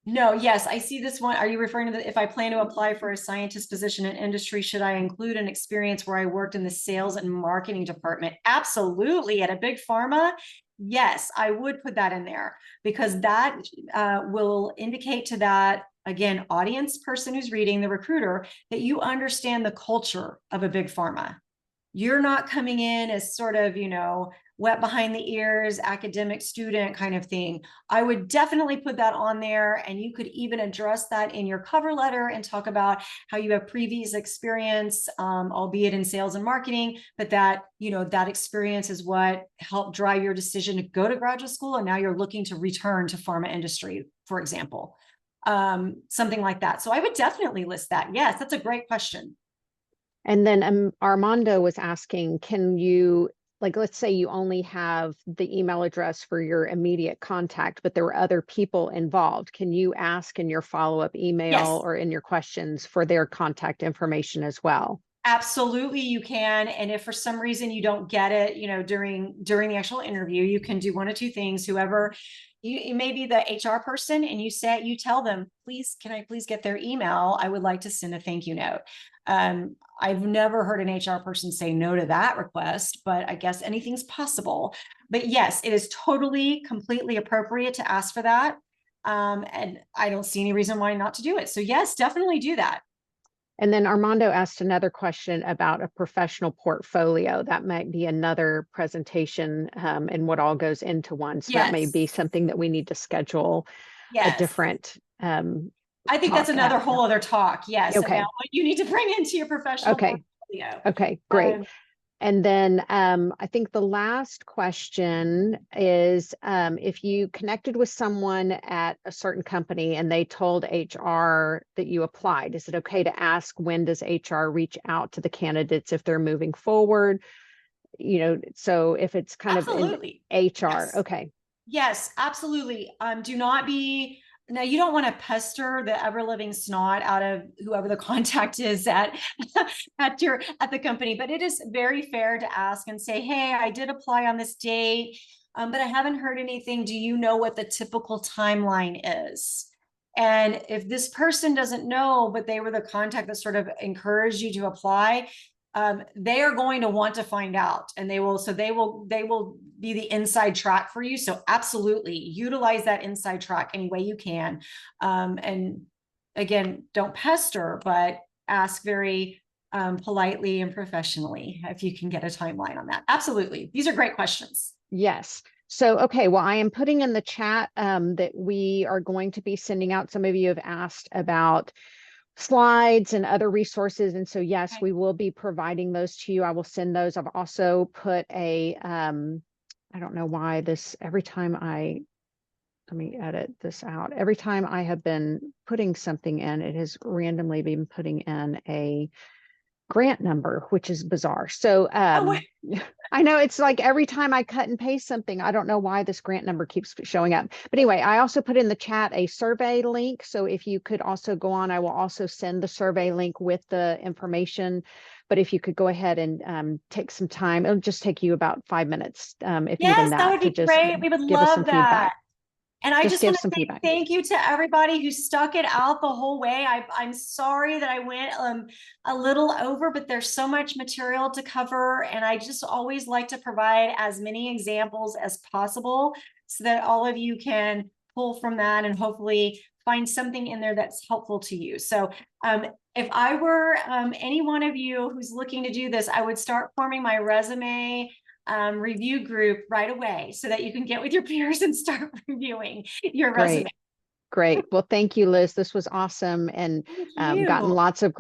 [SPEAKER 2] No, yes, I see this one. Are you referring to if I plan to apply for a scientist position in industry, should I include an experience where I worked in the sales and marketing department? Absolutely. At a big pharma, yes, I would put that in there, because that will indicate to that, again, audience person who's reading, the recruiter, that you understand the culture of a big pharma. You're not coming in as sort of, wet behind the ears, academic student kind of thing. I would definitely put that on there, and you could even address that in your cover letter and talk about how you have previous experience, albeit in sales and marketing, but that, that experience is what helped drive your decision to go to graduate school, and now you're looking to return to pharma industry, for example. Something like that. So I would definitely list that. Yes, that's a great question.
[SPEAKER 3] And then Armando was asking, can you, like, let's say you only have the email address for your immediate contact, but there were other people involved. Can you ask in your follow-up email
[SPEAKER 2] Yes.
[SPEAKER 3] or in your questions for their contact information as well?
[SPEAKER 2] Absolutely, you can. And if for some reason you don't get it, during the actual interview, you can do one of 2 things. Whoever you may be the HR person, and you tell them, please, can I please get their email? I would like to send a thank you note. I've never heard an HR person say no to that request, but I guess anything's possible. But yes, it is totally, completely appropriate to ask for that. And I don't see any reason why not to do it. So yes, definitely do that.
[SPEAKER 3] And then Armando asked another question about a professional portfolio. That might be another presentation, and what all goes into one. So that may be something that we need to schedule a different
[SPEAKER 2] I think that's another whole other talk. Yes.
[SPEAKER 3] Okay.
[SPEAKER 2] About what you need to bring into your professional portfolio.
[SPEAKER 3] Okay, great. And then I think the last question is, if you connected with someone at a certain company and they told HR that you applied, is it okay to ask, when does HR reach out to the candidates if they're moving forward? So if it's kind of in HR,
[SPEAKER 2] yes.
[SPEAKER 3] Okay.
[SPEAKER 2] Yes, absolutely. Do not be, now you don't want to pester the ever living snot out of whoever the contact is at the company, but it is very fair to ask and say, hey, I did apply on this date, but I haven't heard anything. Do you know what the typical timeline is? And if this person doesn't know, but they were the contact that sort of encouraged you to apply, they are going to want to find out, and they will be the inside track for you. So absolutely utilize that inside track any way you can. And again, don't pester, but ask very politely and professionally if you can get a timeline on that. Absolutely. These are great questions.
[SPEAKER 3] Yes. So, okay, well, I am putting in the chat that we are going to be sending out. Some of you have asked about slides and other resources. And so, yes,
[SPEAKER 2] Okay.
[SPEAKER 3] we will be providing those to you. I will send those. I've also put a, I don't know why this, every time let me edit this out. Every time I have been putting something in, it has randomly been putting in a grant number, which is bizarre. So,
[SPEAKER 2] Oh, wait.
[SPEAKER 3] I know it's like every time I cut and paste something, I don't know why this grant number keeps showing up. But anyway, I also put in the chat a survey link. So if you could also go on, I will also send the survey link with the information. But if you could go ahead and take some time, it'll just take you about 5 minutes, if even
[SPEAKER 2] Yes, that
[SPEAKER 3] that,
[SPEAKER 2] would
[SPEAKER 3] to
[SPEAKER 2] be
[SPEAKER 3] just
[SPEAKER 2] great. We would
[SPEAKER 3] give us some
[SPEAKER 2] love that.
[SPEAKER 3] feedback.
[SPEAKER 2] And I
[SPEAKER 3] Just
[SPEAKER 2] just
[SPEAKER 3] give
[SPEAKER 2] want to
[SPEAKER 3] some
[SPEAKER 2] say
[SPEAKER 3] feedback.
[SPEAKER 2] thank you to everybody who stuck it out the whole way. I'm sorry that I went a little over, but there's so much material to cover. And I just always like to provide as many examples as possible so that all of you can pull from that and hopefully find something in there that's helpful to you. So if I were any one of you who's looking to do this, I would start forming my resume review group right away so that you can get with your peers and start reviewing your resume.
[SPEAKER 3] Great. Great. Well, thank you, Liz. This was awesome. And
[SPEAKER 2] Thank
[SPEAKER 3] gotten
[SPEAKER 2] you.
[SPEAKER 3] lots of